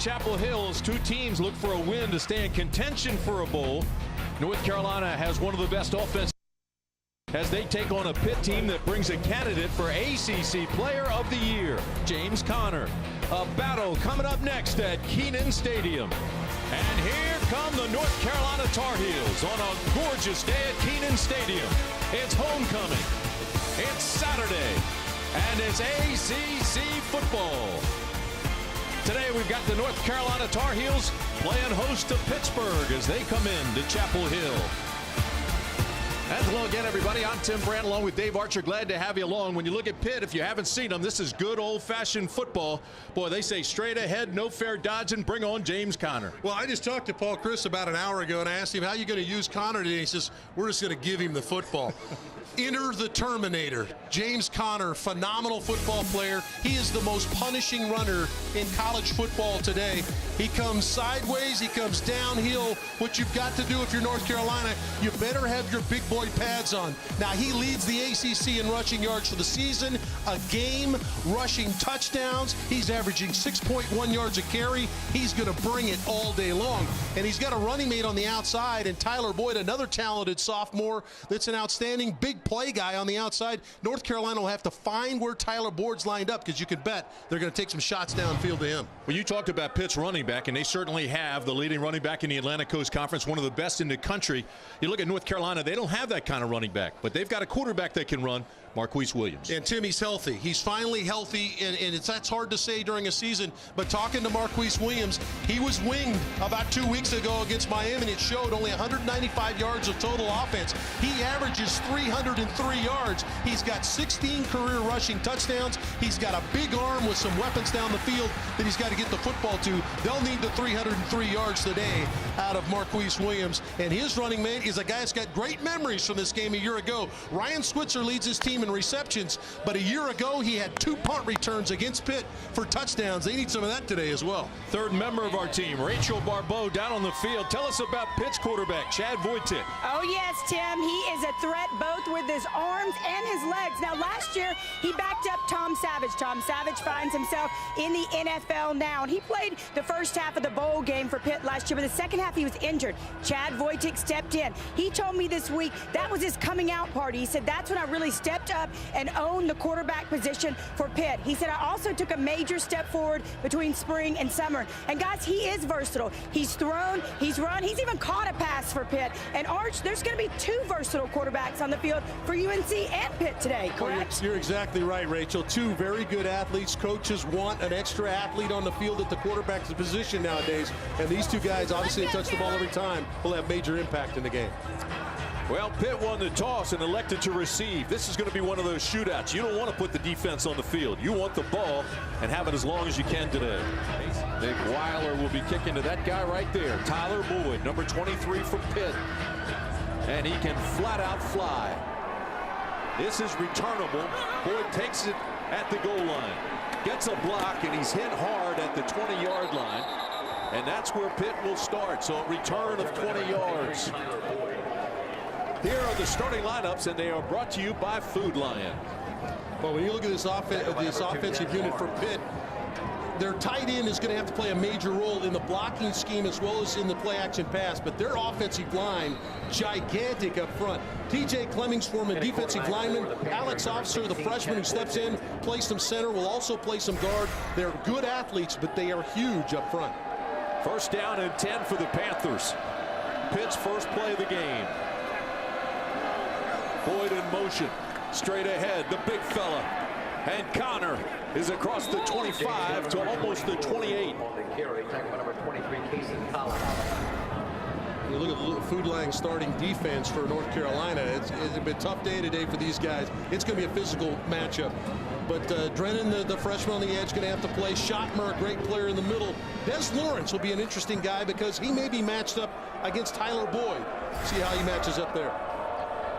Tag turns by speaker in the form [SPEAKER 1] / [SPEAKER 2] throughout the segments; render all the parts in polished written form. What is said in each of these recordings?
[SPEAKER 1] Chapel Hill as two teams look for a win to stay in contention for a bowl. North Carolina has one of the best offenses as they take on a Pitt team that brings a candidate for ACC Player of the Year, James Conner. A battle coming up next at Kenan Stadium. And here come the North Carolina Tar Heels on a gorgeous day at Kenan Stadium. It's homecoming. It's Saturday. And it's ACC football. Today we've got the North Carolina Tar Heels playing host to Pittsburgh as they come in to Chapel Hill. And hello again, everybody. I'm Tim Brandt along with Dave Archer. Glad to have you along. When you look at Pitt, if you haven't seen them, this is good old-fashioned football. Boy, they say straight ahead, no fair dodging. Bring on James Conner.
[SPEAKER 2] Well, I just talked to Paul Chris about an hour ago, and I asked him, how are you going to use Conner today? He says, we're just going to give him the football. Enter the Terminator. James Conner, phenomenal football player. He is the most punishing runner in college football today. He comes sideways, he comes downhill. What you've got to do if you're North Carolina, you better have your big boy pads on. Now, he leads the ACC in rushing yards for the season, a game, rushing touchdowns. He's averaging 6.1 yards a carry. He's going to bring it all day long. And he's got a running mate on the outside, and Tyler Boyd, another talented sophomore that's an outstanding big play guy on the outside. North Carolina will have to find where Tyler Boyd's lined up, because you can bet they're going to take some shots downfield to him.
[SPEAKER 1] Well, you talked about Pitt's running back, and they certainly have the leading running back in the Atlantic Coast Conference, one of the best in the country. You look at North Carolina, they don't have that kind of running back, but they've got a quarterback that can run, Marqise Williams.
[SPEAKER 2] And Tim, he's healthy. He's finally healthy, and that's hard to say during a season, but talking to Marqise Williams, he was winged about 2 weeks ago against Miami, and it showed only 195 yards of total offense. He averages 303 yards. He's got 16 career rushing touchdowns. He's got a big arm with some weapons down the field that he's got to get the football to. They'll need the 303 yards today out of Marqise Williams, and his running mate is a guy that's got great memories from this game a year ago. Ryan Switzer leads his team in receptions, but a year ago he had 2 punt returns against Pitt for touchdowns. They need some of that today as well.
[SPEAKER 1] Third member of our team, Rachel Barbeau, down on the field. Tell us about Pitt's quarterback, Chad Voitik.
[SPEAKER 3] Oh yes, Tim, he is a threat both with his arms and his legs. Now last year he backed up Tom Savage. Tom Savage finds himself in the NFL now, and he played the first half of the bowl game for Pitt last year, but the second half he was injured. Chad Voitik stepped in. He told me this week that was his coming out party. He said, that's when I really stepped up and owned the quarterback position for Pitt. He said, I also took a major step forward between spring and summer. And guys, he is versatile. He's thrown, he's run, he's even caught a pass for Pitt. And Arch, there's going to be 2 versatile quarterbacks on the field for UNC and Pitt today, correct?
[SPEAKER 2] Well, you're exactly right, Rachel. 2 very good athletes. Coaches want an extra athlete on the field at the quarterback's position nowadays. And these 2 guys, obviously, they touch the ball every time, will have major impact in the game.
[SPEAKER 1] Well, Pitt won the toss and elected to receive. This is going to be one of those shootouts. You don't want to put the defense on the field. You want the ball and have it as long as you can today. Nick Weiler will be kicking to that guy right there, Tyler Boyd, number 23 from Pitt. And he can flat out fly. This is returnable. Boyd takes it at the goal line. Gets a block, and he's hit hard at the 20-yard line. And that's where Pitt will start. So a return of 20 yards. Here are the starting lineups, and they are brought to you by Food Lion.
[SPEAKER 2] Well, when you look at this offensive unit for Pitt, their tight end is going to have to play a major role in the blocking scheme as well as in the play-action pass, but their offensive line, gigantic up front. TJ Clemmings, former defensive lineman. Alex Officer, the freshman who steps in, plays some center, will also play some guard. They're good athletes, but they are huge up front.
[SPEAKER 1] First down and 10 for the Panthers. Pitt's first play of the game. Boyd in motion, straight ahead, the big fella. And Conner is across the 25 to almost the 28.
[SPEAKER 2] You look at the Food Lion starting defense for North Carolina. It's been a tough day today for these guys. It's going to be a physical matchup. But Drennan, the freshman on the edge, going to have to play. Schottmer, a great player in the middle. Des Lawrence will be an interesting guy because he may be matched up against Tyler Boyd. See how he matches up there.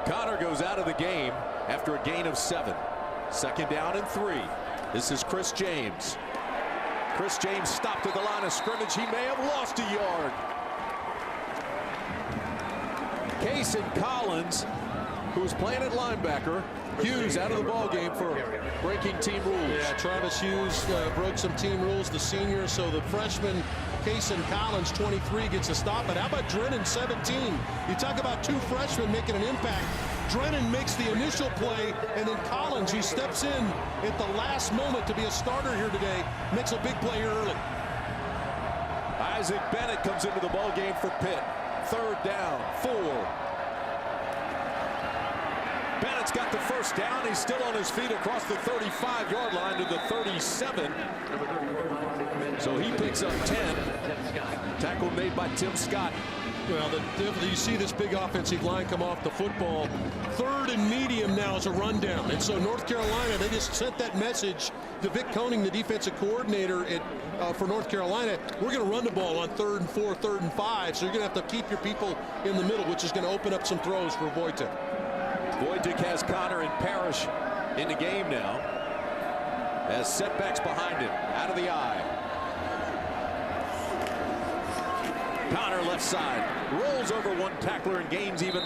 [SPEAKER 1] Conner goes out of the game after a gain of 7. Second down and 3. This is Chris James. Chris James stopped at the line of scrimmage. He may have lost a yard. Case and Collins who's playing at linebacker. Hughes out of the ball game for breaking team rules.
[SPEAKER 2] Yeah, Travis Hughes broke some team rules, the senior. So the freshman, Kason Collins, 23, gets a stop. But how about Drennan, 17? You talk about two freshmen making an impact. Drennan makes the initial play, and then Collins, who steps in at the last moment to be a starter here today, makes a big play here early.
[SPEAKER 1] Isaac Bennett comes into the ball game for Pitt. 3rd down, 4. Bennett's got the first down. He's still on his feet across the 35-yard line to the 37. So he picks up 10. Tackle made by Tim Scott.
[SPEAKER 2] Well, you see this big offensive line come off the football. 3rd and medium now is a rundown. And so North Carolina, they just sent that message to Vic Koenig, the defensive coordinator for North Carolina. We're going to run the ball on 3rd and 4, 3rd and 5. So you're going to have to keep your people in the middle, which is going to open up some throws for Wojtek.
[SPEAKER 1] Wojtek has Connor and Parrish in the game now, as setbacks behind him, out of the eye. Connor left side, rolls over one tackler and gains even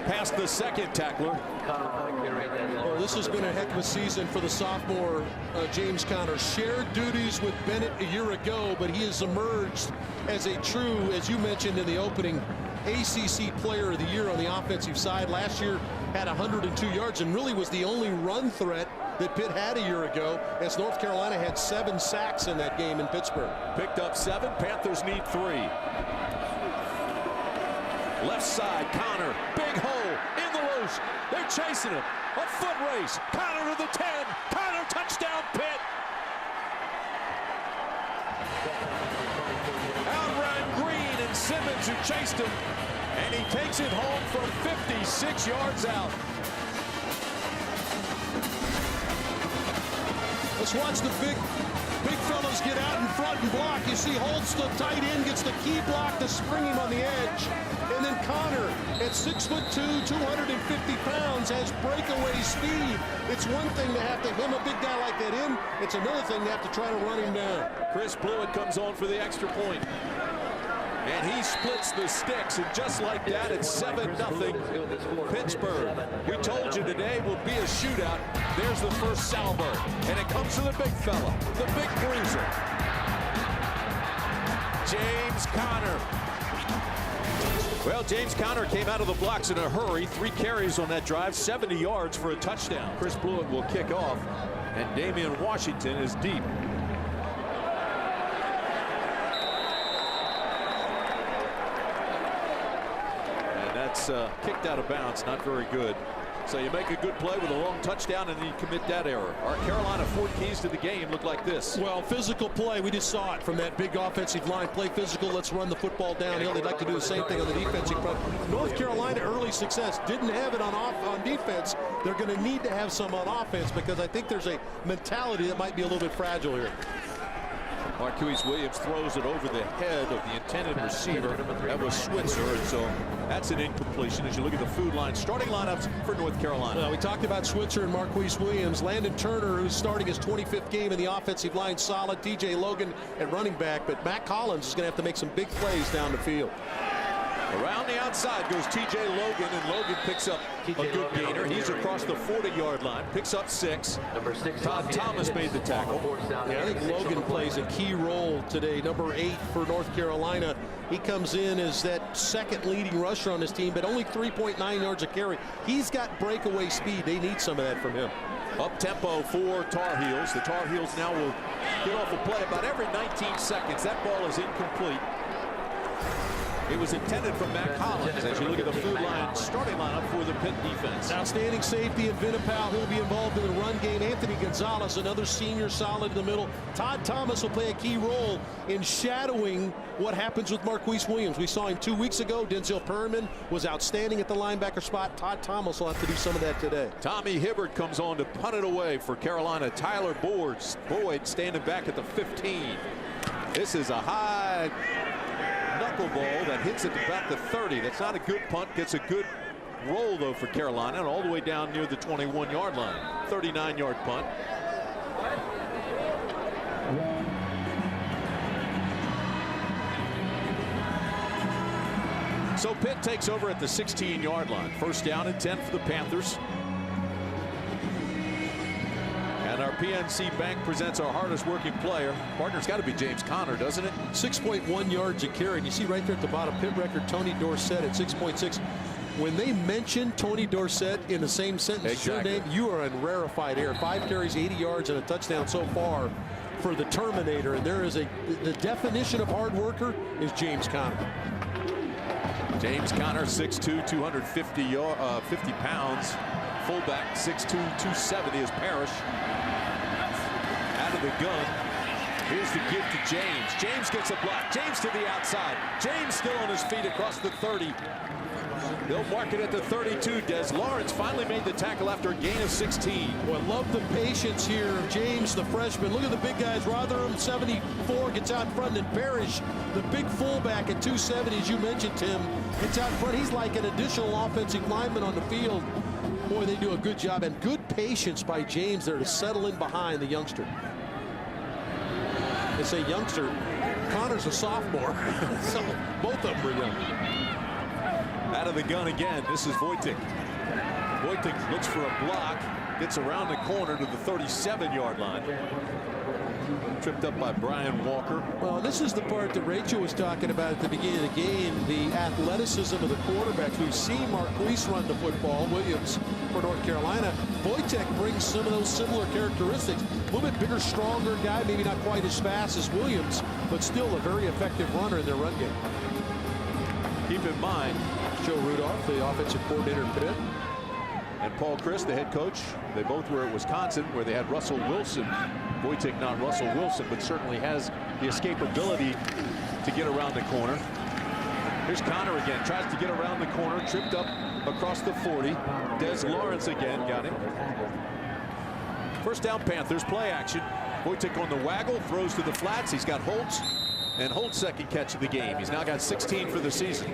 [SPEAKER 1] past the second tackler.
[SPEAKER 2] Well, this has been a heck of a season for the sophomore James Conner. Shared duties with Bennett a year ago, but he has emerged as a true, as you mentioned in the opening, ACC Player of the Year on the offensive side. Last year had 102 yards and really was the only run threat that Pitt had a year ago, as North Carolina had 7 sacks in that game in Pittsburgh.
[SPEAKER 1] Picked up 7. Panthers need 3. Left side, Connor, big hole in the loose. They're chasing him. A foot race. Connor to the 10. Connor, touchdown, Pitt. Outran Green and Simmons, who chased him, and he takes it home from 56 yards out.
[SPEAKER 2] Let's watch the big fellas get out in front and block. You see Holtz, the tight end, gets the key block to spring him on the edge. And then Connor, at 6'2", 250 pounds, has breakaway speed. It's one thing to have to hem a big guy like that in. It's another thing to have to try to run him down.
[SPEAKER 1] Chris Blewett comes on for the extra point. And he splits the sticks, and just like that, it's 7-0 Pittsburgh. We told you today will be a shootout. There's the first salvo, and it comes to the big fella, the big bruiser, James Conner. Well, James Conner came out of the blocks in a hurry. 3 carries on that drive, 70 yards for a touchdown. Chris Blewett will kick off, and Damian Washington is deep. Kicked out of bounds, not very good. So you make a good play with a long touchdown and then you commit that error. Our Carolina 4 keys to the game look like this.
[SPEAKER 2] Well, physical play, we just saw it from that big offensive line. Play physical, let's run the football downhill. They'd like to do the same thing on the defensive front. North Carolina, early success, didn't have it on defense. They're going to need to have some on offense, because I think there's a mentality that might be a little bit fragile here.
[SPEAKER 1] Marqise Williams throws it over the head of the intended receiver. That was Switzer, and so that's an incompletion as you look at the food line. Starting lineups for North Carolina.
[SPEAKER 2] Well, we talked about Switzer and Marqise Williams. Landon Turner, who's starting his 25th game in the offensive line, solid. TJ Logan at running back, but Matt Collins is going to have to make some big plays down the field.
[SPEAKER 1] Around the outside goes TJ Logan, and Logan picks up a good gainer. He's across the 40-yard line, picks up 6. Todd Thomas made the tackle.
[SPEAKER 2] Yeah, I think Logan plays a key role today. Number 8 for North Carolina. He comes in as that second leading rusher on his team, but only 3.9 yards a carry. He's got breakaway speed. They need some of that from him.
[SPEAKER 1] Up tempo for Tar Heels. The Tar Heels now will get off a play about every 19 seconds. That ball is incomplete. It was intended for Matt Collins as you look at the food line starting lineup for the Pitt defense.
[SPEAKER 2] Outstanding safety in Vinipal, who will be involved in the run game. Anthony Gonzalez, another senior, solid in the middle. Todd Thomas will play a key role in shadowing what happens with Marqise Williams. We saw him 2 weeks ago. Denzel Perriman was outstanding at the linebacker spot. Todd Thomas will have to do some of that today.
[SPEAKER 1] Tommy Hibbert comes on to punt it away for Carolina. Tyler Boyd standing back at the 15. This is a high knuckleball that hits at about the 30. That's not a good punt. Gets a good roll, though, for Carolina, and all the way down near the 21-yard line. 39-yard punt. So Pitt takes over at the 16-yard line. First down and 10 for the Panthers. And our PNC Bank presents our hardest working player. Partner's got to be James Conner, doesn't it?
[SPEAKER 2] 6.1 yards a carry. And you see right there at the bottom, Pitt record Tony Dorsett at 6.6. When they mention Tony Dorsett in the same sentence as your name, you are in rarefied air. 5 carries, 80 yards, and a touchdown so far for the Terminator. And there is the definition of hard worker is James Conner.
[SPEAKER 1] James Conner, 6'2", 50 pounds. Fullback, 6'2", 270 is Parrish. Out of the gun. Here's the give to James. James gets a block. James to the outside. James still on his feet across the 30. They'll mark it at the 32. Des Lawrence finally made the tackle after a gain of 16.
[SPEAKER 2] Well, love the patience here of James, the freshman. Look at the big guys. Rotherham, 74, gets out front, and Parrish, the big fullback at 270, as you mentioned, Tim, gets out front. He's like an additional offensive lineman on the field. Boy, they do a good job, and good patience by James there to settle in behind the youngster. They say youngster. Connor's a sophomore. So both of them are young.
[SPEAKER 1] Out of the gun again. This is Wojtek. Wojtek looks for a block. Gets around the corner to the 37-yard line. Tripped up by Brian Walker.
[SPEAKER 2] Well, this is the part that Rachel was talking about at the beginning of the game, the athleticism of the quarterbacks. We've seen Marqise run the football, Williams for North Carolina. Wojtek brings some of those similar characteristics. A little bit bigger, stronger guy, maybe not quite as fast as Williams, but still a very effective runner in their run game.
[SPEAKER 1] Keep in mind,
[SPEAKER 2] Joe Rudolph, the offensive coordinator at Pitt,
[SPEAKER 1] and Paul Chryst, the head coach. They both were at Wisconsin, where they had Russell Wilson. Wojtek not Russell Wilson, but certainly has the escapability to get around the corner. Here's Conner again, tries to get around the corner, tripped up across the 40. Des Lawrence again got him. First down, Panthers, play action. Wojtek on the waggle, throws to the flats. He's got Holtz, and Holt's second catch of the game. He's now got 16 for the season.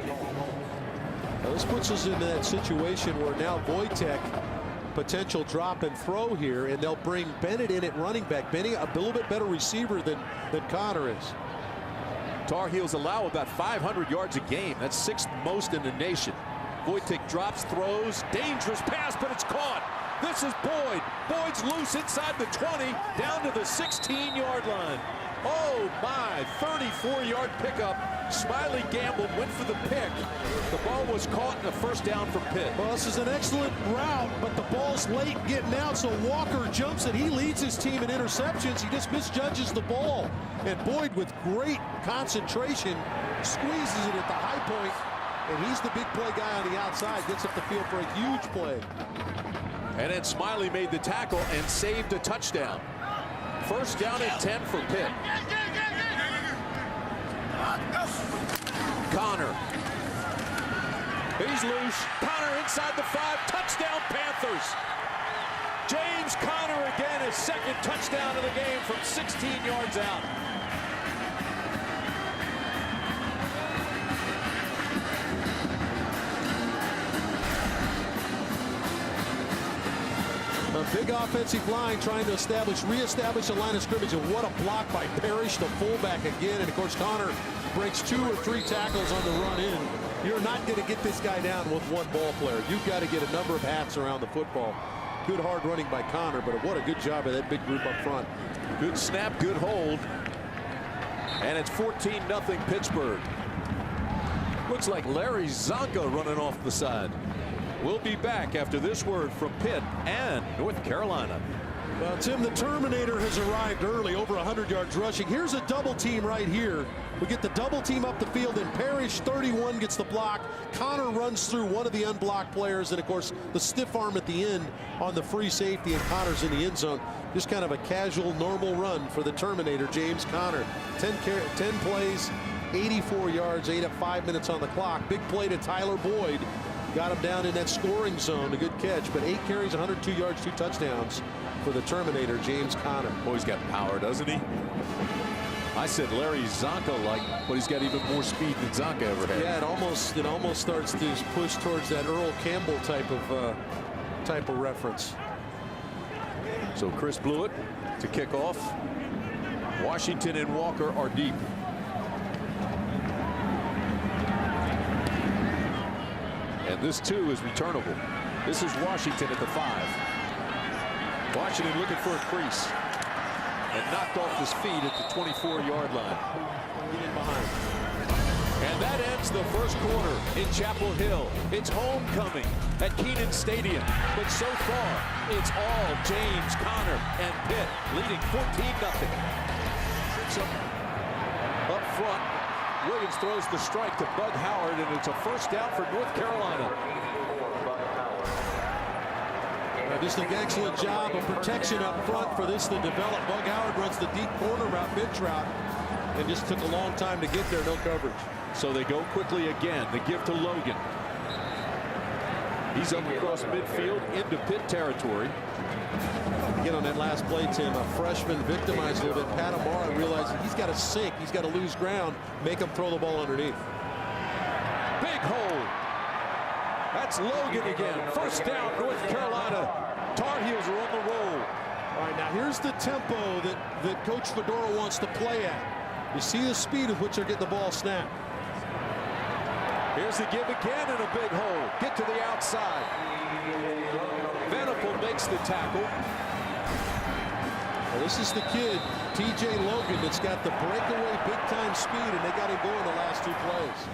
[SPEAKER 2] Now this puts us into that situation where now Wojtek, potential drop and throw here, and they'll bring Bennett in at running back. Bennett, a little bit better receiver than Conner is.
[SPEAKER 1] Tar Heels allow about 500 yards a game. That's 6th most in the nation. Wojtek drops, throws, dangerous pass, but it's caught. This is Boyd. Boyd's loose inside the 20, down to the 16-yard line. Oh my, 34-yard pickup. Smiley gambled, went for the pick. The ball was caught in a first down for Pitt.
[SPEAKER 2] Well, this is an excellent route, but the ball's late getting out, so Walker jumps it. He leads his team in interceptions. He just misjudges the ball. And Boyd, with great concentration, squeezes it at the high point, and he's the big play guy on the outside. Gets up the field for a huge play.
[SPEAKER 1] And then Smiley made the tackle and saved a touchdown. First down and 10 for Pitt. Conner. He's loose. Conner inside the 5. Touchdown, Panthers. James Conner again, his second touchdown of the game from 16 yards out.
[SPEAKER 2] A big offensive line trying to reestablish a line of scrimmage, and what a block by Parrish, the fullback again. And of course Conner breaks 2 or 3 tackles on the run in. You're not going to get this guy down with one ball player. You've got to get a number of hats around the football. Good hard running by Conner, but what a good job of that big group up front.
[SPEAKER 1] Good snap, good hold. And it's 14-0 Pittsburgh. Looks like Larry Zonka running off the side. We'll be back after this word from Pitt and North Carolina.
[SPEAKER 2] Well, Tim, the Terminator has arrived early, over 100 yards rushing. Here's a double team right here. We get the double team up the field, and Parrish, 31, gets the block. Conner runs through one of the unblocked players, and of course the stiff arm at the end on the free safety, and Conner's in the end zone. Just kind of a casual, normal run for the Terminator, James Conner. 10 plays, 84 yards, 8 at 5 minutes on the clock. Big play to Tyler Boyd. Got him down in that scoring zone. A good catch, but 8 carries, 102 yards, 2 touchdowns for the Terminator, James Conner.
[SPEAKER 1] Boy, he's got power, doesn't he? I said Larry Zonka, but he's got even more speed than Zonka ever had.
[SPEAKER 2] Yeah, it almost starts to push towards that Earl Campbell type of reference.
[SPEAKER 1] So Chris Blewett to kick off. Washington and Walker are deep. This too is returnable. This is Washington at the 5. Washington looking for a crease. And knocked off his feet at the 24-yard line.
[SPEAKER 2] In behind.
[SPEAKER 1] And that ends the first quarter in Chapel Hill. It's homecoming at Kenan Stadium. But so far, it's all James, Conner, and Pitt leading 14-0. So up front, Williams throws the strike to Bug Howard, and it's a first down for North Carolina.
[SPEAKER 2] Just an excellent job of protection up front for this to develop. Bug Howard runs the deep corner route, mid route, and just took a long time to get there, no coverage.
[SPEAKER 1] So they go quickly again. They give to Logan. He's up across midfield into Pitt territory.
[SPEAKER 2] Again on that last play, Tim, a freshman victimized a little bit. Pat Amara realizing he's got to sink, he's got to lose ground, make him throw the ball underneath.
[SPEAKER 1] Big hole. That's Logan again. First down, North Carolina. Tar Heels are on the roll.
[SPEAKER 2] All right, now here's the tempo that Coach Fedora wants to play at. You see the speed with which they're getting the ball snapped.
[SPEAKER 1] Here's the give again in a big hole. Get to the outside. Venable makes the tackle.
[SPEAKER 2] Well, this is the kid, TJ Logan, that's got the breakaway big-time speed, and they got him going the last 2 plays.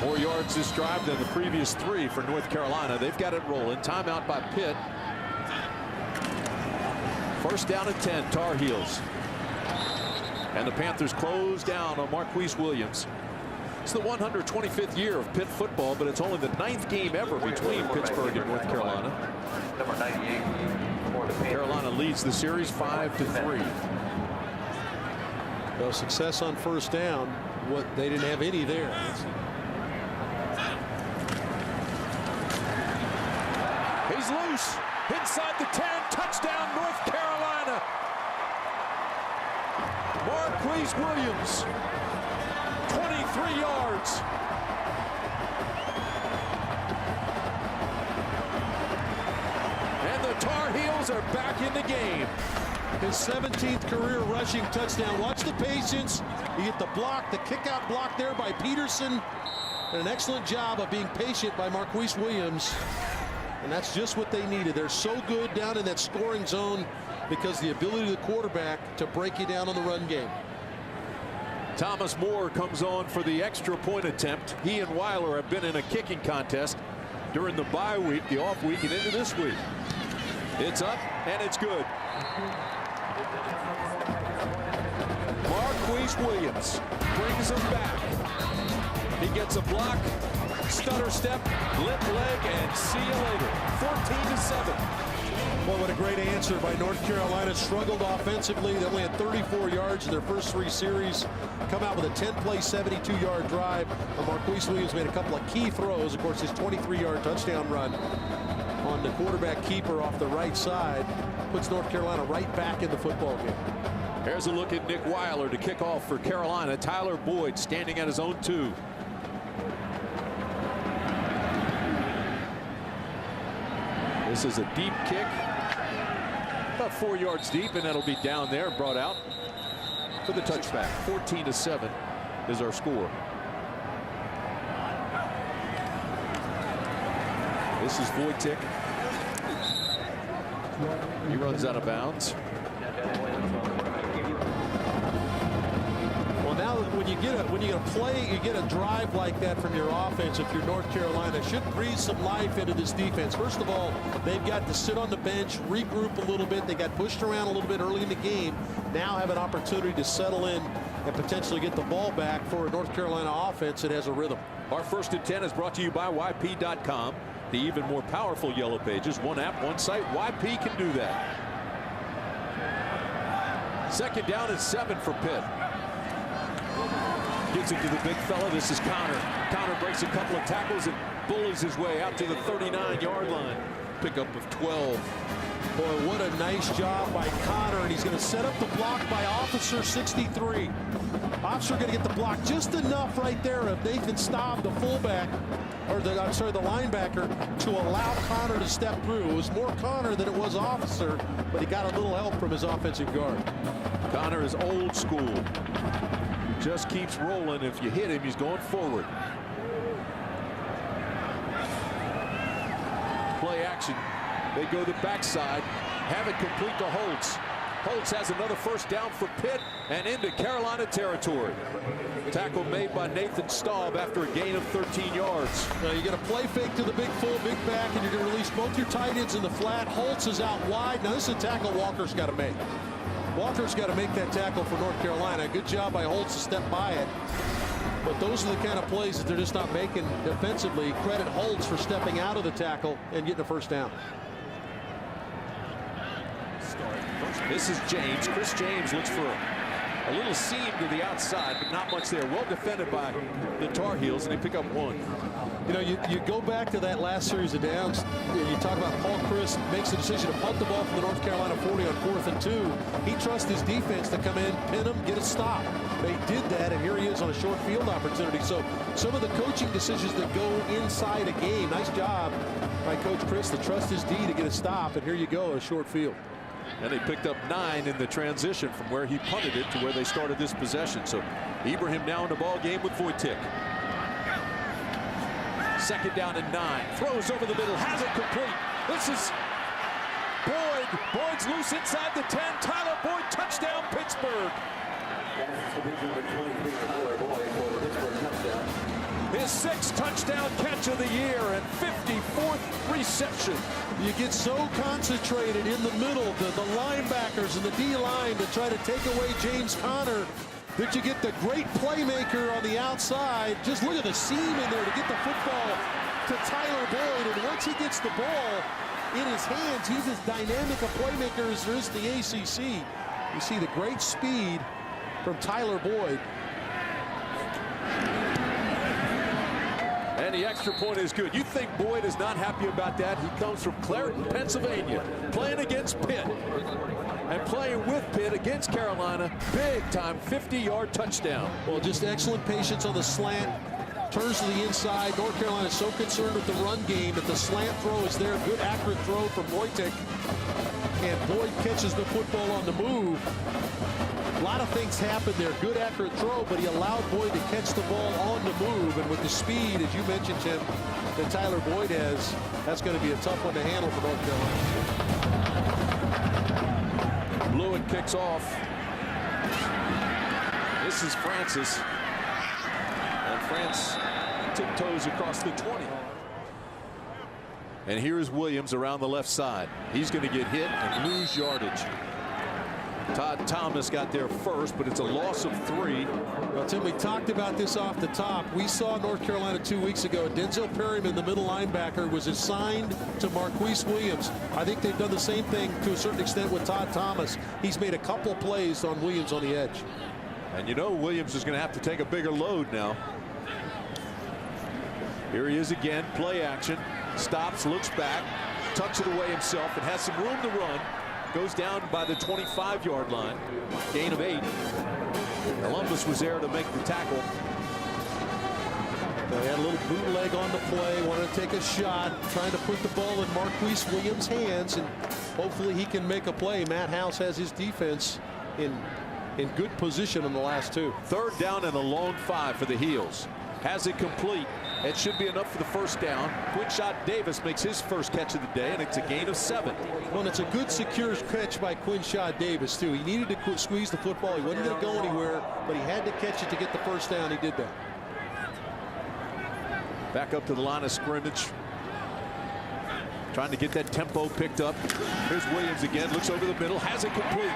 [SPEAKER 1] More yards this drive than the previous 3 for North Carolina. They've got it rolling. Timeout by Pitt. First down at 10, Tar Heels. And the Panthers close down on Marqise Williams. It's the 125th year of Pitt football, but it's only the 9th game ever between Pittsburgh and North Carolina.
[SPEAKER 4] Number 98 for the Panthers.
[SPEAKER 1] Carolina leads the series 5-3.
[SPEAKER 2] Well, success on first down. What they didn't have any there.
[SPEAKER 1] He's loose inside the 10. Touchdown, North Carolina. Marqise Williams, 23 yards. And the Tar Heels are back in the game.
[SPEAKER 2] His 17th career rushing touchdown. Watch the patience. You get the block, the kick-out block there by Peterson. And an excellent job of being patient by Marqise Williams. And that's just what they needed. They're so good down in that scoring zone because the ability of the quarterback to break you down on the run game.
[SPEAKER 1] Thomas Moore comes on for the extra point attempt. He and Weiler have been in a kicking contest during the bye week, the off week, and into this week. It's up and it's good. Marqise Williams brings him back. He gets a block, stutter step, limp leg, and see you later. 14-7.
[SPEAKER 2] Well, what a great answer by North Carolina. Struggled offensively. They only had 34 yards in their first 3 series. Come out with a 10-play, 72-yard drive. Marqise Williams made a couple of key throws. Of course, his 23-yard touchdown run on the quarterback keeper off the right side puts North Carolina right back in the football game.
[SPEAKER 1] Here's a look at Nick Weiler to kick off for Carolina. Tyler Boyd standing at his own 2. This is a deep kick, about 4 yards deep, and that'll be down there, brought out for the touchback. 14-7 is our score. This is Wojcik. He runs out of bounds.
[SPEAKER 2] Well, now when you get a play, you get a drive like that from your offense. If you're North Carolina, it should breathe some life into this defense. First of all, they've got to sit on the bench, regroup a little bit. They got pushed around a little bit early in the game. Now have an opportunity to settle in and potentially get the ball back for a North Carolina offense that has a rhythm.
[SPEAKER 1] Our First and 10 is brought to you by YP.com. The even more powerful Yellow Pages. One app, one site. YP can do that. Second down and 7 for Pitt. Gets it to the big fella. This is Conner. Conner breaks a couple of tackles and bullies his way out to the 39-yard line. Pickup of 12.
[SPEAKER 2] Boy, what a nice job by Conner, and he's going to set up the block by Officer 63. Officer going to get the block just enough right there of Nathan Staub, the fullback, or the linebacker, to allow Conner to step through. It was more Conner than it was Officer, but he got a little help from his offensive guard.
[SPEAKER 1] Conner is old school. Just keeps rolling. If you hit him, he's going forward. play action. They go the backside, have it complete to Holtz. Holtz has another first down for Pitt and into Carolina territory. Tackle made by Nathan Staub after a gain of 13 yards.
[SPEAKER 2] Now you get a play fake to the big full, big back, and you're going to release both your tight ends in the flat. Holtz is out wide. Now this is a tackle Walker's got to make. Walker's got to make that tackle for North Carolina. Good job by Holtz to step by it. But those are the kind of plays that they're just not making defensively. Credit Holtz for stepping out of the tackle and getting a first down.
[SPEAKER 1] This is James. Chris James looks for a little seam to the outside, but not much there. Well defended by the Tar Heels, and they pick up one.
[SPEAKER 2] You know, you go back to that last series of downs, and you talk about Paul Chris makes the decision to punt the ball from the North Carolina 40 on 4th and 2. He trusts his defense to come in, pin him, get a stop. They did that, and here he is on a short field opportunity. So some of the coaching decisions that go inside a game, nice job by Coach Chris to trust his D to get a stop, and here you go, a short field.
[SPEAKER 1] And they picked up 9 in the transition from where he punted it to where they started this possession. So Ibrahim now in the ball game with Wojtek. 2nd down and 9. Throws over the middle, has it complete. This is Boyd. Boyd's loose inside the 10. Tyler Boyd, touchdown Pittsburgh. His 6th touchdown catch of the year and 54th reception.
[SPEAKER 2] You get so concentrated in the middle, the linebackers and the D-line to try to take away James Conner, that you get the great playmaker on the outside. Just look at the seam in there to get the football to Tyler Boyd. And once he gets the ball in his hands, he's as dynamic a playmaker as there is in the ACC. You see the great speed from Tyler Boyd.
[SPEAKER 1] And the extra point is good. You think Boyd is not happy about that? He comes from Clareton, Pennsylvania, playing against Pitt and playing with Pitt against Carolina. Big time 50-yard touchdown.
[SPEAKER 2] Well, just excellent patience on the slant. Turns to the inside. North Carolina is so concerned with the run game that the slant throw is there. Good accurate throw from Wojtek. And Boyd catches the football on the move. A lot of things happened there. Good accurate throw, but he allowed Boyd to catch the ball on the move. And with the speed, as you mentioned, Tim, that Tyler Boyd has, that's going to be a tough one to handle for North Carolina.
[SPEAKER 1] Blewett kicks off. This is Francis. And France tiptoes across the 20. And here's Williams around the left side. He's going to get hit and lose yardage. Todd Thomas got there first, but it's a loss of 3.
[SPEAKER 2] Well, Tim, we talked about this off the top. We saw North Carolina 2 weeks ago. Denzel Perryman, the middle linebacker, was assigned to Marqise Williams. I think they've done the same thing to a certain extent with Todd Thomas. He's made a couple plays on Williams on the edge.
[SPEAKER 1] And you know Williams is going to have to take a bigger load now. Here he is again, play action. Stops, looks back, tucks it away himself, and has some room to run. Goes down by the 25-yard line. Gain of 8. Columbus was there to make the tackle.
[SPEAKER 2] They had a little bootleg on the play, wanted to take a shot, trying to put the ball in Marqise Williams' hands, and hopefully he can make a play. Matt House has his defense in good position in the last 2.
[SPEAKER 1] 3rd down and a long 5 for the Heels. Has it complete. It should be enough for the first down. Quinshot Davis makes his first catch of the day, and it's a gain of 7.
[SPEAKER 2] Well, and it's a good, secure catch by Quinshot Davis, too. He needed to squeeze the football. He wasn't going to go anywhere, but he had to catch it to get the first down. He did that.
[SPEAKER 1] Back up to the line of scrimmage. Trying to get that tempo picked up. Here's Williams again. Looks over the middle. Has it complete.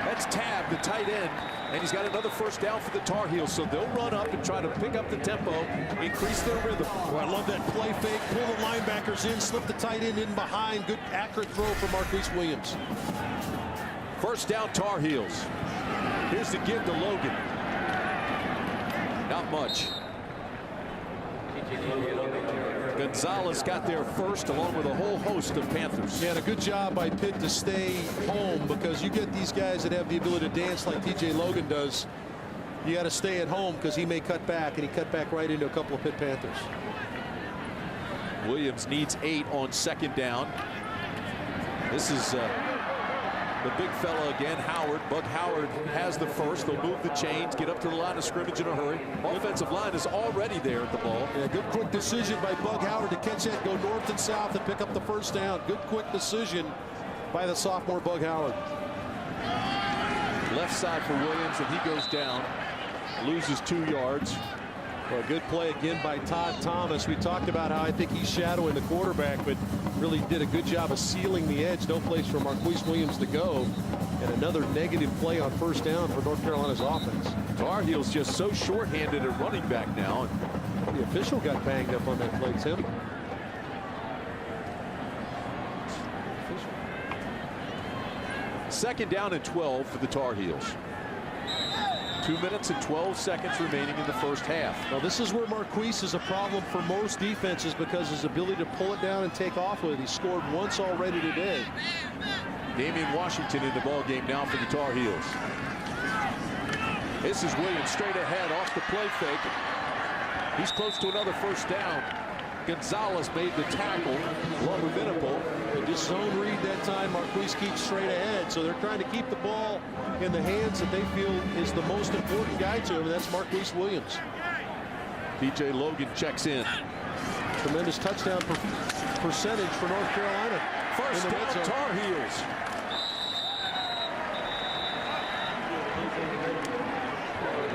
[SPEAKER 1] That's Tab, the tight end. And he's got another first down for the Tar Heels, so they'll run up and try to pick up the tempo, increase their rhythm.
[SPEAKER 2] Well, I love that play fake, pull the linebackers in, slip the tight end in behind. Good accurate throw from Marqise Williams.
[SPEAKER 1] First down, Tar Heels. Here's the give to Logan. Not much. Gonzalez got there first, along with a whole host of Panthers.
[SPEAKER 2] Yeah, and a good job by Pitt to stay home, because you get these guys that have the ability to dance like TJ Logan does. You got to stay at home, because he may cut back, and he cut back right into a couple of Pitt Panthers.
[SPEAKER 1] Williams needs 8 on 2nd down. This is The big fella again, Howard. Bug Howard has the first. They'll move the chains, get up to the line of scrimmage in a hurry. Offensive line is already there at the ball.
[SPEAKER 2] Yeah, good quick decision by Bug Howard to catch that, go north and south and pick up the first down. Good quick decision by the sophomore Bug Howard.
[SPEAKER 1] Left side for Williams, and he goes down. Loses 2 yards.
[SPEAKER 2] Well, a good play again by Todd Thomas. We talked about how I think he's shadowing the quarterback, but really did a good job of sealing the edge. No place for Marqise Williams to go. And another negative play on first down for North Carolina's offense.
[SPEAKER 1] Tar Heels just so short-handed at running back now.
[SPEAKER 2] And the official got banged up on that play, Tim.
[SPEAKER 1] Second down and 12 for the Tar Heels. 2 minutes and 12 seconds remaining in the first half.
[SPEAKER 2] Now this is where Marqise is a problem for most defenses because his ability to pull it down and take off with it. He scored once already today.
[SPEAKER 1] Damian Washington in the ball game now for the Tar Heels. This is Williams straight ahead off the play fake. He's close to another first down. Gonzalez made the tackle along with Venable.
[SPEAKER 2] And just zone read that time. Marqise keeps straight ahead. So they're trying to keep the ball in the hands that they feel is the most important guy to him, and that's Marqise Williams.
[SPEAKER 1] P.J. Logan checks in.
[SPEAKER 2] Tremendous touchdown percentage for North Carolina.
[SPEAKER 1] First down, Tar Heels.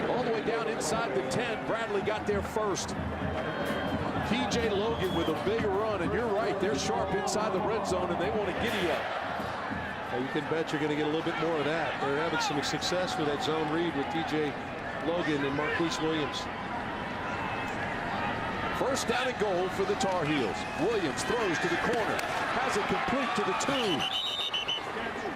[SPEAKER 1] All the way down inside the 10. Bradley got there first. P.J. Logan with a big run, and you're right, they're sharp inside the red zone, and they want to giddy up.
[SPEAKER 2] Well, you can bet you're going to get a little bit more of that. They're having some success with that zone read with P.J. Logan and Marqise Williams.
[SPEAKER 1] First down and goal for the Tar Heels. Williams throws to the corner, has it complete to the 2.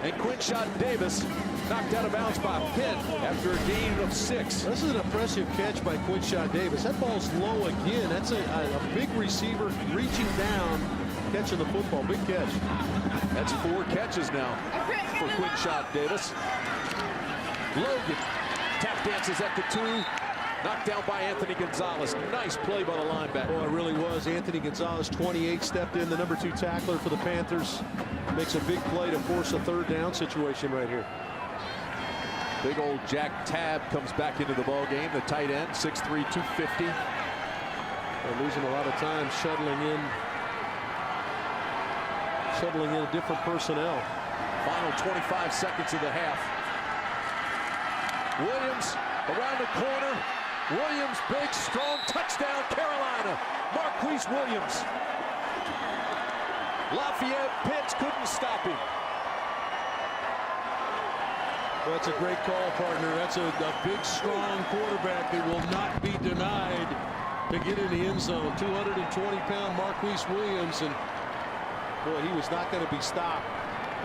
[SPEAKER 1] And Quinshot Davis knocked out of bounds by Pitt after a gain of 6.
[SPEAKER 2] This is an impressive catch by Quinshot Davis. That ball's low again. That's a big receiver reaching down, catching the football. Big catch.
[SPEAKER 1] That's 4 catches now for Quinshot Davis. Logan tap dances at the 2. Knocked down by Anthony Gonzalez. Nice play by the linebacker.
[SPEAKER 2] Oh, it really was. Anthony Gonzalez, 28, stepped in, the number 2 tackler for the Panthers. Makes a big play to force a 3rd down situation right here.
[SPEAKER 1] Big old Jack Tabb comes back into the ball game. The tight end, 6'3", 250.
[SPEAKER 2] They're losing a lot of time shuttling in different personnel.
[SPEAKER 1] Final 25 seconds of the half. Williams around the corner. Williams, big, strong touchdown, Carolina. Marqise Williams. Lafayette Pitts couldn't stop him.
[SPEAKER 2] Well, that's a great call, partner. That's a big, strong quarterback that will not be denied to get in the end zone. 220-pound Marqise Williams, and boy, he was not going to be stopped.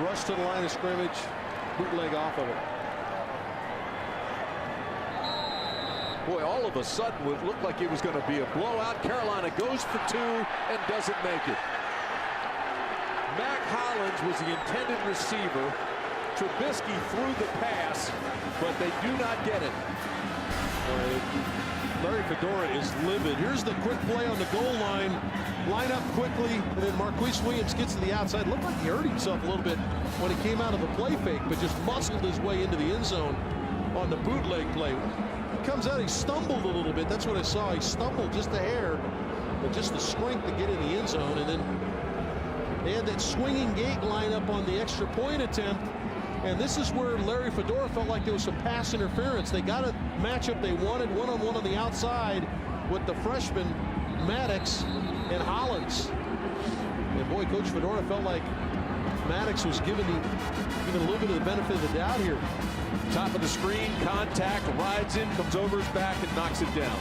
[SPEAKER 2] Rush to the line of scrimmage, bootleg off of it.
[SPEAKER 1] Boy, all of a sudden it looked like it was going to be a blowout. Carolina goes for 2 and doesn't make it. Mac Hollins was the intended receiver. Trubisky threw the pass, but they do not get it.
[SPEAKER 2] Larry Fedora is livid. Here's the quick play on the goal line. Line up quickly, and then Marqise Williams gets to the outside. Looked like he hurt himself a little bit when he came out of the play fake, but just muscled his way into the end zone on the bootleg play. He comes out, he stumbled a little bit. That's what I saw. He stumbled just a hair, but just the strength to get in the end zone. And then they had that swinging gate line up on the extra point attempt. And this is where Larry Fedora felt like there was some pass interference. They got a matchup they wanted, one-on-one on the outside with the freshman Maddox and Hollins. And boy, Coach Fedora felt like Maddox was given a little bit of the benefit of the doubt here.
[SPEAKER 1] Top of the screen, contact, rides in, comes over his back and knocks it down.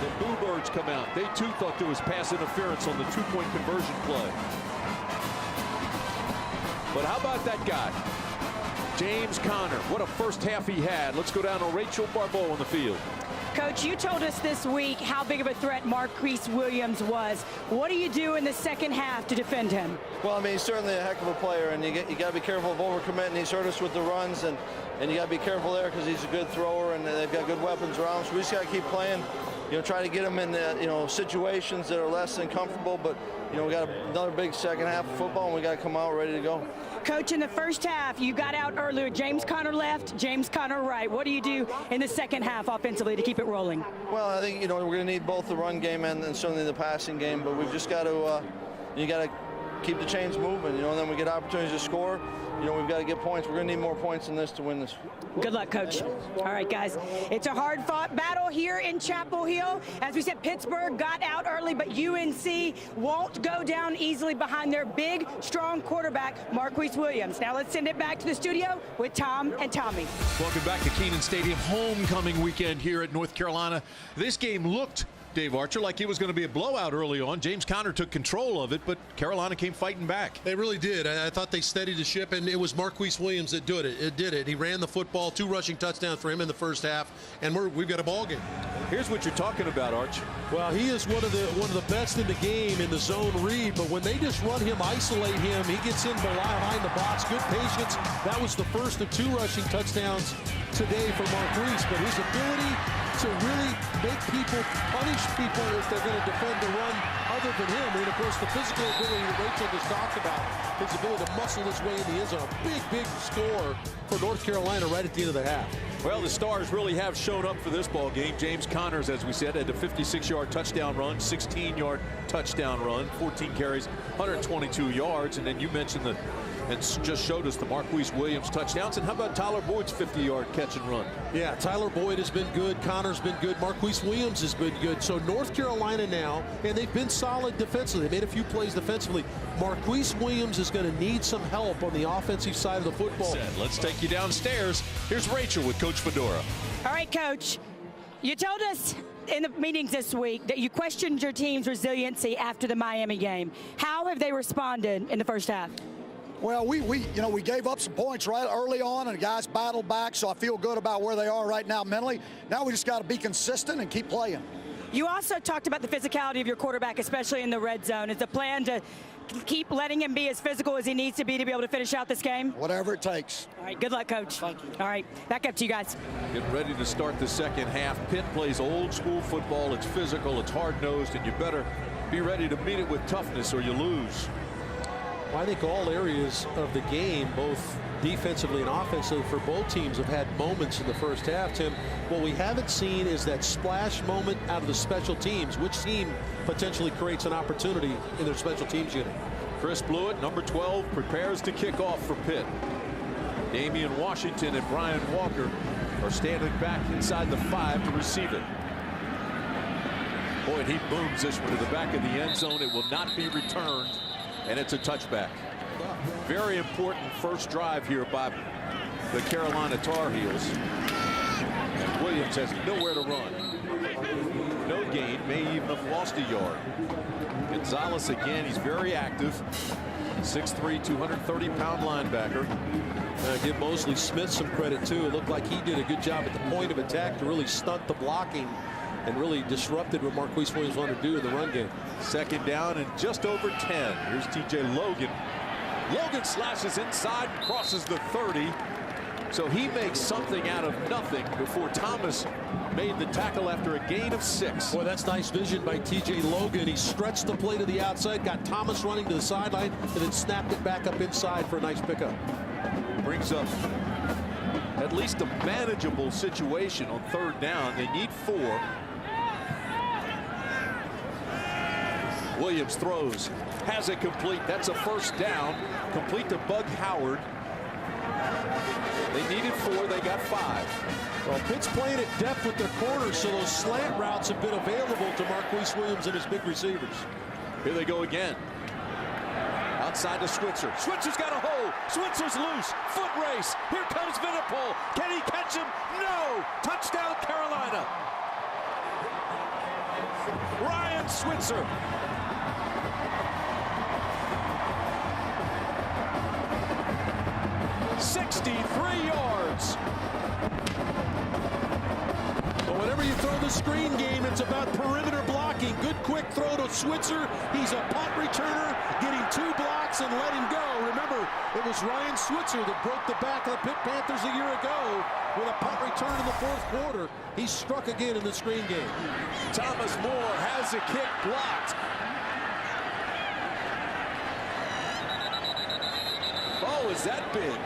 [SPEAKER 1] The Bluebirds come out. They too thought there was pass interference on the 2-point conversion play. But how about that guy? James Conner, what a first half he had. Let's go down to Rachel Barbeau on the field.
[SPEAKER 3] Coach, you told us this week how big of a threat Marqise Williams was. What do you do in the second half to defend him?
[SPEAKER 5] Well, I mean, he's certainly a heck of a player, and you got to be careful of overcommitting. He's hurt us with the runs, and you got to be careful there because he's a good thrower, and they've got good weapons around. So we just got to keep playing, try to get him in situations that are less than comfortable. But we got another big second half of football, and we got to come out ready to go.
[SPEAKER 3] Coach, in the first half, you got out earlier. James Conner left, James Conner right. What do you do in the second half offensively to keep it rolling?
[SPEAKER 5] Well, I think, we're going to need both the run game and certainly the passing game, but we've just got to, you got to keep the chains moving, and then we get opportunities to score. We've got to get points. We're going to need more points than this to win this.
[SPEAKER 3] Good luck, Coach. All right, guys. It's a hard-fought battle here in Chapel Hill. As we said, Pittsburgh got out early, but UNC won't go down easily behind their big, strong quarterback, Marqise Williams. Now let's send it back to the studio with Tom and Tommy.
[SPEAKER 1] Welcome back to Kenan Stadium. Homecoming weekend here at North Carolina. This game looked, Dave Archer, like it was going to be a blowout early on. James Conner took control of it, but Carolina came fighting back.
[SPEAKER 2] They really did. I thought they steadied the ship, and it was Marqise Williams that did it. He ran the football, 2 rushing touchdowns for him in the first half, and we've got a ball game.
[SPEAKER 1] Here's what you're talking about, Arch.
[SPEAKER 6] Well, he is one of the best in the game in the zone read, but when they just run him, isolate him, he gets in behind the box. Good patience. That was the first of 2 rushing touchdowns today for Marqise, but his ability to really make people punish people if they're going to defend the run other than him. And, of course, the physical ability that Rachel just talked about, his ability to muscle his way in the end zone. Big score for North Carolina right at the end of the half.
[SPEAKER 1] Well, the Stars really have shown up for this ball game. James Connors, as we said, had a 56-yard touchdown run, 16-yard touchdown run, 14 carries, 122 yards. And then you mentioned and just showed us the Marqise Williams touchdowns. And how about Tyler Boyd's 50-yard catch and run?
[SPEAKER 6] Yeah, Tyler Boyd has been good. Connor's been good. Marqise Williams has been good. So North Carolina now, and they've been solid defensively. They made a few plays defensively. Marqise Williams is going to need some help on the offensive side of the football.
[SPEAKER 1] Let's take you downstairs. Here's Rachel with Coach Fedora.
[SPEAKER 3] All right, Coach. You told us in the meetings this week that you questioned your team's resiliency after the Miami game. How have they responded in the first half?
[SPEAKER 7] Well, we gave up some points right early on, and the guys battled back, so I feel good about where they are right now mentally. Now we just got to be consistent and keep playing.
[SPEAKER 3] You also talked about the physicality of your quarterback, especially in the red zone. Is the plan to keep letting him be as physical as he needs to be able to finish out this game?
[SPEAKER 7] Whatever it takes.
[SPEAKER 3] All right, good luck, Coach.
[SPEAKER 7] Thank you.
[SPEAKER 3] All right, back up to you guys.
[SPEAKER 1] Getting ready to start the second half. Pitt plays old school football. It's physical, it's hard-nosed, and you better be ready to meet it with toughness or you lose.
[SPEAKER 6] Well, I think all areas of the game, both defensively and offensively, for both teams have had moments in the first half, Tim. What we haven't seen is that splash moment out of the special teams. Which team potentially creates an opportunity in their special teams unit?
[SPEAKER 1] Chris Blewett, number 12, prepares to kick off for Pitt. Damian Washington and Brian Walker are standing back inside the 5 to receive it. Boy, he booms this one to the back of the end zone. It will not be returned. And it's a touchback. Very important first drive here by the Carolina Tar Heels. And Williams has nowhere to run. No gain, may even have lost a yard. Gonzalez again, he's very active. 6'3", 230-pound linebacker.
[SPEAKER 6] Give Mosley Smith some credit, too. It looked like he did a good job at the point of attack to really stunt the blocking and really disrupted what Marqise Williams wanted to do in the run game.
[SPEAKER 1] Second down and just over 10. Here's T.J. Logan. Logan slashes inside, crosses the 30. So he makes something out of nothing before Thomas made the tackle after a gain of 6.
[SPEAKER 6] Boy, that's nice vision by T.J. Logan. He stretched the play to the outside, got Thomas running to the sideline, and then snapped it back up inside for a nice pickup.
[SPEAKER 1] Brings up at least a manageable situation on third down. They need 4. Williams throws, has it complete. That's a first down, complete to Bug Howard. They needed 4, they got 5.
[SPEAKER 6] Well, Pitt's playing at depth with their corners, so those slant routes have been available to Marqise Williams and his big receivers.
[SPEAKER 1] Here they go again. Outside to Switzer. Switzer's got a hole. Switzer's loose. Foot race. Here comes Vinipol. Can he catch him? No. Touchdown, Carolina. Ryan Switzer. 63 yards.
[SPEAKER 6] Well, whenever you throw the screen game, it's about perimeter blocking. Good quick throw to Switzer. He's a punt returner, getting 2 blocks and letting go. Remember, it was Ryan Switzer that broke the back of the Pitt Panthers a year ago with a punt return in the 4th quarter. He struck again in the screen game.
[SPEAKER 1] Thomas Moore has a kick blocked. Oh, Oh, is that big?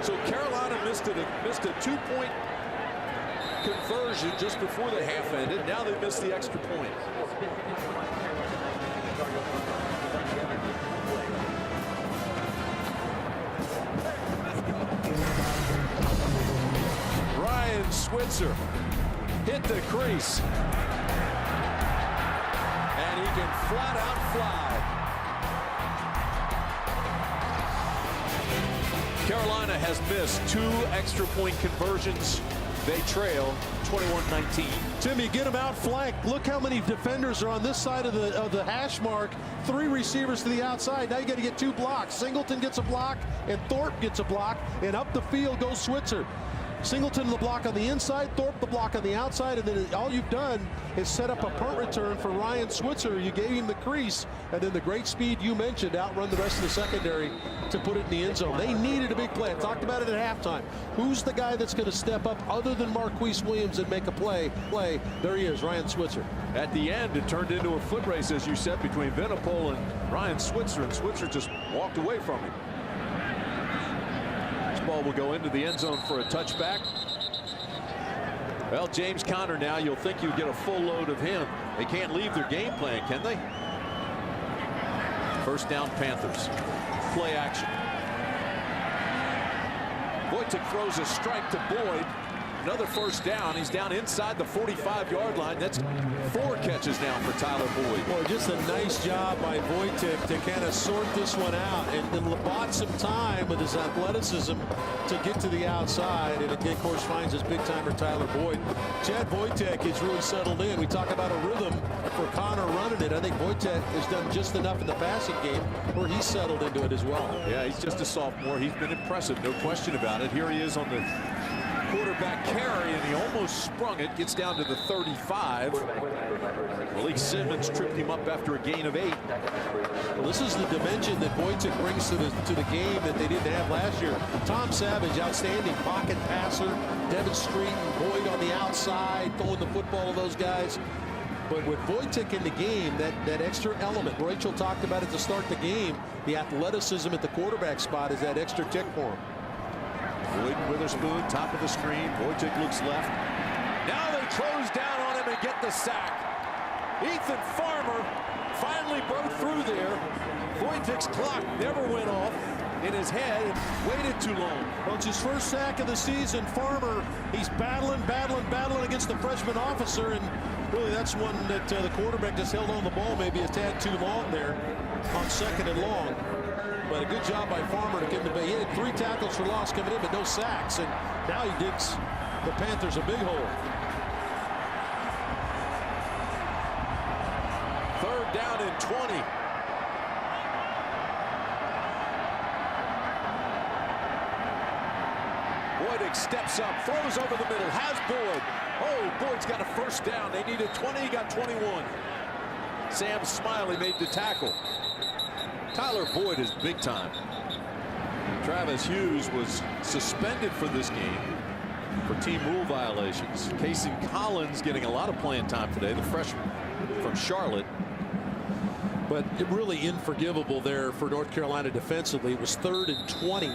[SPEAKER 1] So Carolina missed a two-point conversion just before the half ended. Now they missed the extra point. Ryan Switzer hit the crease. And he can flat out fly. Carolina has missed 2 extra point conversions. They trail 21-19.
[SPEAKER 6] Tim, you get them out flanked. Look how many defenders are on this side of the hash mark. 3 receivers to the outside. Now you got to get 2 blocks. Singleton gets a block, and Thorpe gets a block, and up the field goes Switzer. Singleton the block on the inside, Thorpe the block on the outside, and then all you've done is set up a punt return for Ryan Switzer. You gave him the crease, and then the great speed you mentioned outrun the rest of the secondary to put it in the end zone. They needed a big play. I talked about it at halftime. Who's the guy that's going to step up other than Marqise Williams and make a play? There he is, Ryan Switzer.
[SPEAKER 1] At the end, it turned into a foot race, as you said, between Venipol and Ryan Switzer, and Switzer just walked away from him. Ball will go into the end zone for a touchback. Well, James Conner now, you'll think you get a full load of him. They can't leave their game plan, can they? First down, Panthers. Play action. Wojtek throws a strike to Boyd. Another first down. He's down inside the 45-yard line. That's 4 catches now for Tyler Boyd.
[SPEAKER 6] Boy, just a nice job by Wojtek to kind of sort this one out, and then bought some time with his athleticism to get to the outside, and it, of course, finds his big-timer Tyler Boyd. Chad Wojtek is really settled in. We talk about a rhythm for Conner running it. I think Wojtek has done just enough in the passing game where he's settled into it as well.
[SPEAKER 1] Yeah, he's just a sophomore. He's been impressive, no question about it. Here he is on the quarterback carry, and he almost sprung it. Gets down to the 35. Malik Simmons tripped him up after a gain of 8.
[SPEAKER 6] Well, this is the dimension that Wojtek brings to the game that they didn't have last year. Tom Savage, outstanding pocket passer. Devin Street and Boyd on the outside, throwing the football to those guys. But with Wojtek in the game, that extra element, Rachel talked about it to start the game, the athleticism at the quarterback spot is that extra tick for him.
[SPEAKER 1] Boyd and Witherspoon, top of the screen. Wojtek looks left. Now they close down on him and get the sack. Ethan Farmer finally broke through there. Wojtek's clock never went off in his head and waited too long.
[SPEAKER 6] Well, it's his first sack of the season. Farmer, he's battling against the freshman officer, and really that's one that the quarterback just held on the ball maybe a tad too long there on 2nd and long. But a good job by Farmer to get in the bay. He had 3 tackles for loss coming in, but no sacks. And now he digs the Panthers a big hole.
[SPEAKER 1] 3rd down and 20. Wojtek steps up, throws over the middle, has Boyd. Oh, Boyd's got a first down. They needed 20, he got 21. Sam Smiley made the tackle. Tyler Boyd is big time. Travis Hughes was suspended for this game for team rule violations. Casey Collins getting a lot of playing time today, the freshman from Charlotte.
[SPEAKER 6] But really unforgivable there for North Carolina defensively. It was 3rd and 20.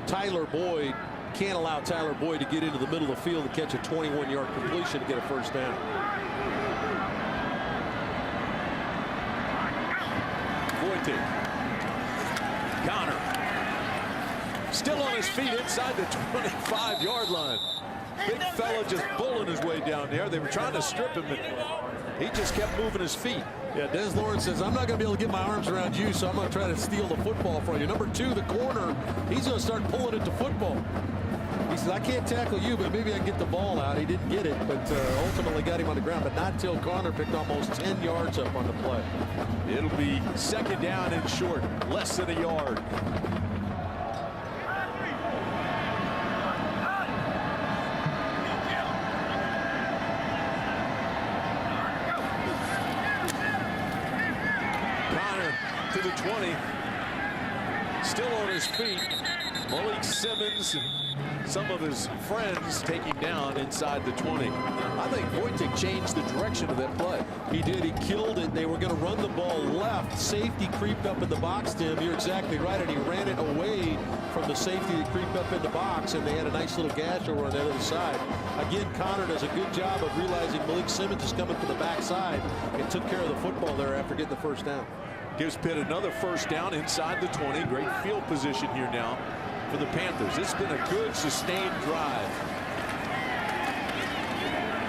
[SPEAKER 6] Tyler Boyd, can't allow Tyler Boyd to get into the middle of the field and catch a 21-yard completion to get a first down.
[SPEAKER 1] Wojtek. Conner still on his feet inside the 25-yard line. Big fella just bulling his way down there. They were trying to strip him, but he just kept moving his feet.
[SPEAKER 6] Yeah, Des Lawrence says, I'm not going to be able to get my arms around you, so I'm going to try to steal the football from you. Number 2, the corner, he's going to start pulling it to football. He says, I can't tackle you, but maybe I can get the ball out. He didn't get it, but ultimately got him on the ground, but not till Conner picked almost 10 yards up on the play.
[SPEAKER 1] It'll be 2nd down and short, less than a yard. Conner to the 20, still on his feet. Malik Simmons and some of his friends taking down inside the 20.
[SPEAKER 6] I think Wojtek changed the direction of that play. He did. He killed it. They were going to run the ball left. Safety creeped up in the box, Tim. You're exactly right. And he ran it away from the safety that creeped up in the box, and they had a nice little gash over on the other side. Again, Connor does a good job of realizing Malik Simmons is coming from the backside and took care of the football there after getting the first down.
[SPEAKER 1] Gives Pitt another first down inside the 20. Great field position here now for the Panthers. It's been a good sustained drive.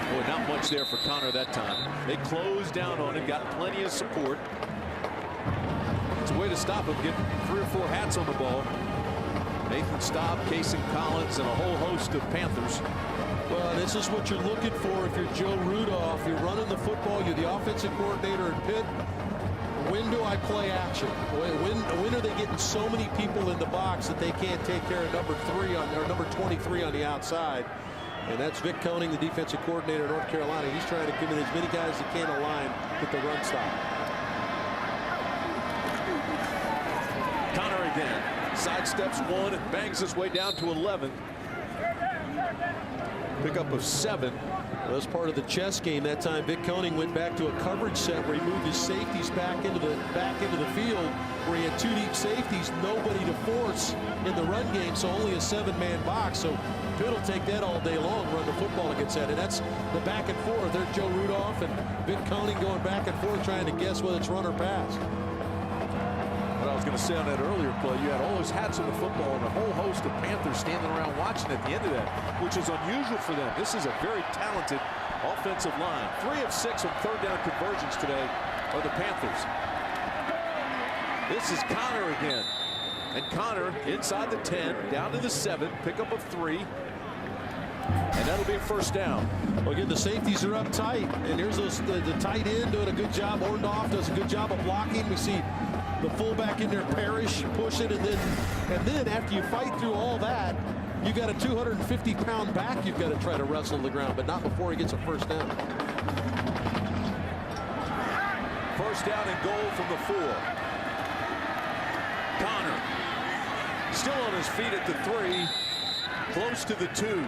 [SPEAKER 1] Boy, not much there for Connor that time. They closed down on him, got plenty of support. It's a way to stop him, get 3 or 4 hats on the ball. Nathan Staub, Casey Collins, and a whole host of Panthers.
[SPEAKER 6] Well, this is what you're looking for if you're Joe Rudolph. You're running the football. You're the offensive coordinator at Pitt. When do I play action? When are they getting so many people in the box that they can't take care of number 23 on the outside? And that's Vic Koenig, the defensive coordinator of North Carolina. He's trying to give it as many guys as he can align with the run stop.
[SPEAKER 1] Connor again. Sidesteps 1 and bangs his way down to 11. Pickup of 7.
[SPEAKER 6] Well, that's part of the chess game. That time Vic Koenig went back to a coverage set where he moved his safeties back into the field, where he had 2 deep safeties, nobody to force in the run game, so only a 7-man box. So Pitt will take that all day long, run the football against that. And that's the back and forth. There's Joe Rudolph and Vic Koenig going back and forth trying to guess whether it's run or pass.
[SPEAKER 1] What I was going to say on that earlier play, you had all those hats on the football and a whole host of Panthers standing around watching at the end of that, which is unusual for them. This is a very talented offensive line. 3 of 6 on 3rd down conversions today are the Panthers. This is Connor again. And Connor inside the 10, down to the 7, pickup of 3. And that'll be a first down.
[SPEAKER 6] Well, again, the safeties are up tight. And here's the tight end doing a good job. Orndorff does a good job of blocking. We see the fullback in there, Parrish, push it, and then after you fight through all that, you got a 250-pound back you've got to try to wrestle to the ground, but not before he gets a first down.
[SPEAKER 1] First down and goal from the 4. Connor still on his feet at the 3, close to the 2.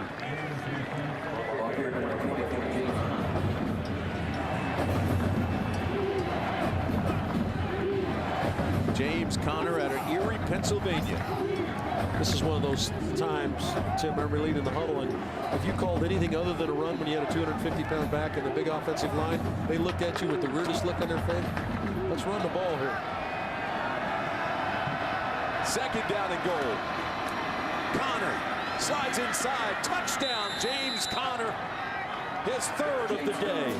[SPEAKER 1] James Connor out of Erie, Pennsylvania.
[SPEAKER 6] This is one of those times, Tim, I remember leading the huddle, and if you called anything other than a run when you had a 250-pound back and a big offensive line, they looked at you with the weirdest look on their face. Let's run the ball here.
[SPEAKER 1] Second down and goal. Connor slides inside. Touchdown, James Connor. His 3rd of the day.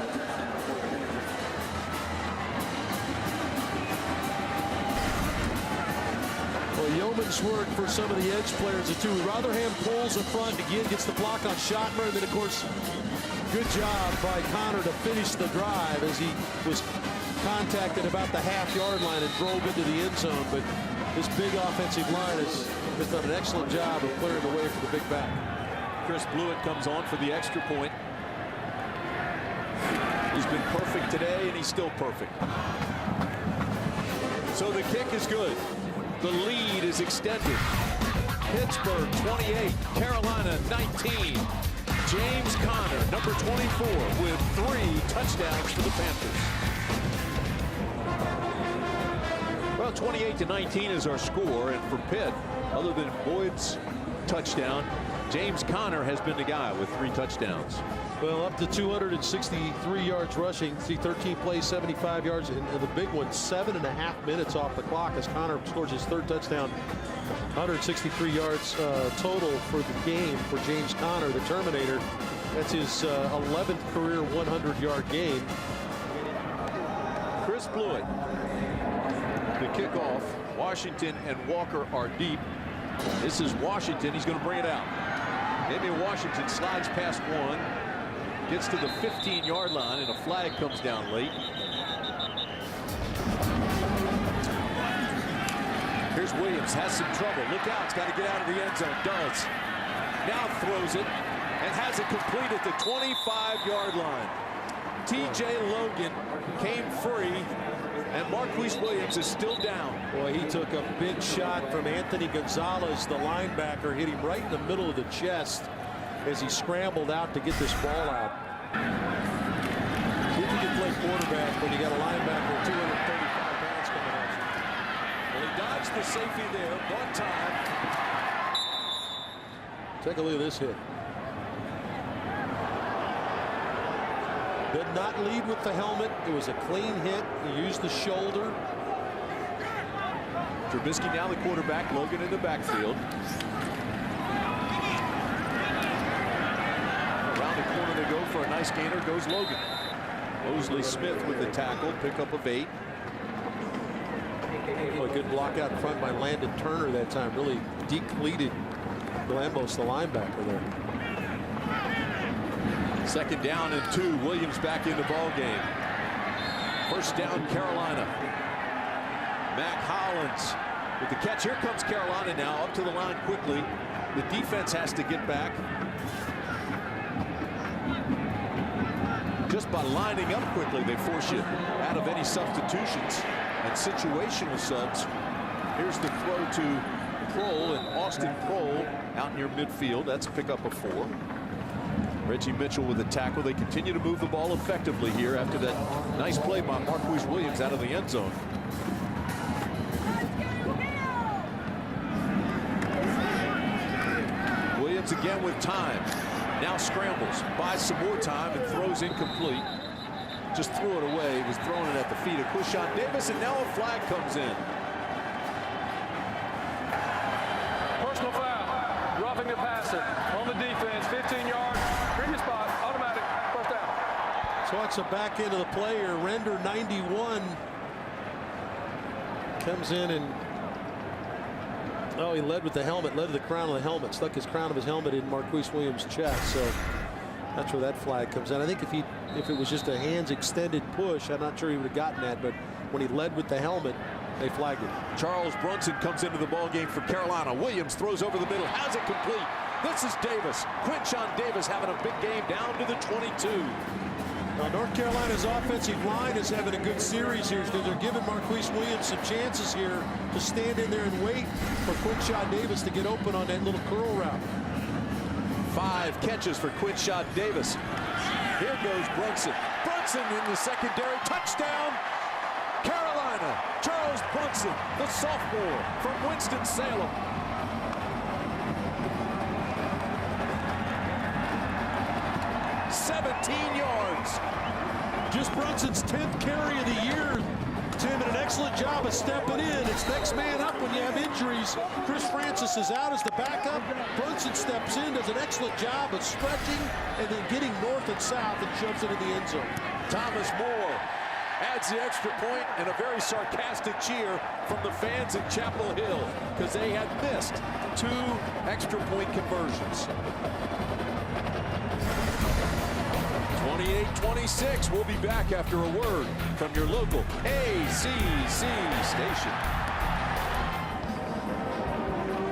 [SPEAKER 6] Well, yeoman's work for some of the edge players, too. Rotherham pulls in front, again gets the block on Schottmer, and then, of course, good job by Connor to finish the drive as he was contacted about the half-yard line and drove into the end zone. But this big offensive line has done an excellent job of clearing the way for the big back.
[SPEAKER 1] Chris Blewett comes on for the extra point. He's been perfect today, and he's still perfect. So the kick is good. The lead is extended. Pittsburgh 28, Carolina 19. James Connor, number 24, with 3 touchdowns for the Panthers. Well, 28-19 is our score, and for Pitt, other than Boyd's touchdown, James Connor has been the guy with 3 touchdowns.
[SPEAKER 6] Well, up to 263 yards rushing. See, 13 plays, 75 yards, and the big one, 7.5 minutes off the clock as Connor scores his 3rd touchdown. 163 yards total for the game for James Connor, the Terminator. That's his 11th career 100-yard game.
[SPEAKER 1] Chris Blewett, the kickoff. Washington and Walker are deep. This is Washington. He's going to bring it out. Maybe Washington slides past 1. Gets to the 15-yard line, and a flag comes down late. Here's Williams, has some trouble. Look out, it's got to get out of the end zone. Does. Now throws it and has it complete at the 25-yard line. T.J. Logan came free, and Marqise Williams is still down.
[SPEAKER 6] Boy, he took a big shot from Anthony Gonzalez, the linebacker, hit him right in the middle of the chest as he scrambled out to get this ball out. See if you can play quarterback when you got a linebacker 235 pounds coming at you.
[SPEAKER 1] Well, he dodged the safety there, bought time.
[SPEAKER 6] Take a look at this hit. Did not lead with the helmet. It was a clean hit. He used the shoulder.
[SPEAKER 1] Trubisky now the quarterback, Logan in the backfield. Around the corner they go for a nice gainer, goes Logan. Mosley Smith with the tackle, pickup of 8.
[SPEAKER 6] Oh, a good block out front by Landon Turner that time. Really decleated Galambos, the linebacker there.
[SPEAKER 1] 2nd down and 2. Williams back in the ball game. 1st down, Carolina. Mac Hollins with the catch. Here comes Carolina now up to the line quickly. The defense has to get back. Just by lining up quickly, they force you out of any substitutions and situational subs. Here's the throw to Kroll, and Austin Kroll out near midfield. That's a pickup of 4. Reggie Mitchell with the tackle. They continue to move the ball effectively here after that nice play by Marqise Williams out of the end zone. Williams again with time. Now scrambles, buys some more time, and throws incomplete. Just threw it away. He was throwing it at the feet of Quinshon Davis, and now a flag comes in.
[SPEAKER 8] Personal foul. Roughing the passer on the defense. 15 yards. Previous spot. Automatic. 1st down.
[SPEAKER 6] So it's a back into the play here. Render 91 comes in and he led with the helmet, led to the crown of the helmet, stuck his crown of his helmet in Marqise Williams' chest. So that's where that flag comes in. I think if it was just a hands extended push, I'm not sure he would have gotten that. But when he led with the helmet, they flagged it.
[SPEAKER 1] Charles Brunson comes into the ball game for Carolina. Williams throws over the middle, has it complete. This is Davis. Quinshon Davis having a big game down to the 22.
[SPEAKER 6] Now, North Carolina's offensive line is having a good series here because they're giving Marqise Williams some chances here to stand in there and wait for Quinshon Davis to get open on that little curl route.
[SPEAKER 1] 5 catches for Quinshon Davis. Here goes Brunson. Brunson in the secondary. Touchdown, Carolina. Charles Brunson, the sophomore from Winston-Salem.
[SPEAKER 6] Just Brunson's 10th carry of the year. Tim did an excellent job of stepping in. It's next man up when you have injuries. Chris Francis is out as the backup. Brunson steps in, does an excellent job of stretching and then getting north and south and shoves it in the end zone.
[SPEAKER 1] Thomas Moore adds the extra point and a very sarcastic cheer from the fans in Chapel Hill because they had missed 2 extra point conversions. 28-26. We'll be back after a word from your local ACC station.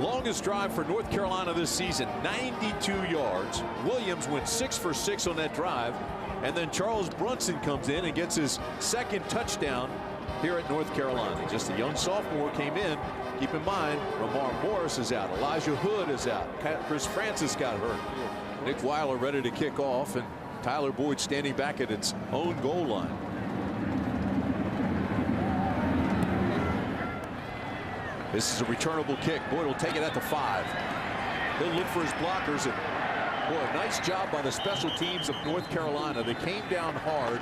[SPEAKER 1] Longest drive for North Carolina this season, 92 yards. Williams went 6 for 6 on that drive. And then Charles Brunson comes in and gets his 2nd touchdown here at North Carolina. Just a young sophomore came in. Keep in mind, Ramar Morris is out. Elijah Hood is out. Chris Francis got hurt. Nick Weiler ready to kick off, and Tyler Boyd standing back at its own goal line. This is a returnable kick. Boyd will take it at the 5. He'll look for his blockers, and boy, nice job by the special teams of North Carolina. They came down hard,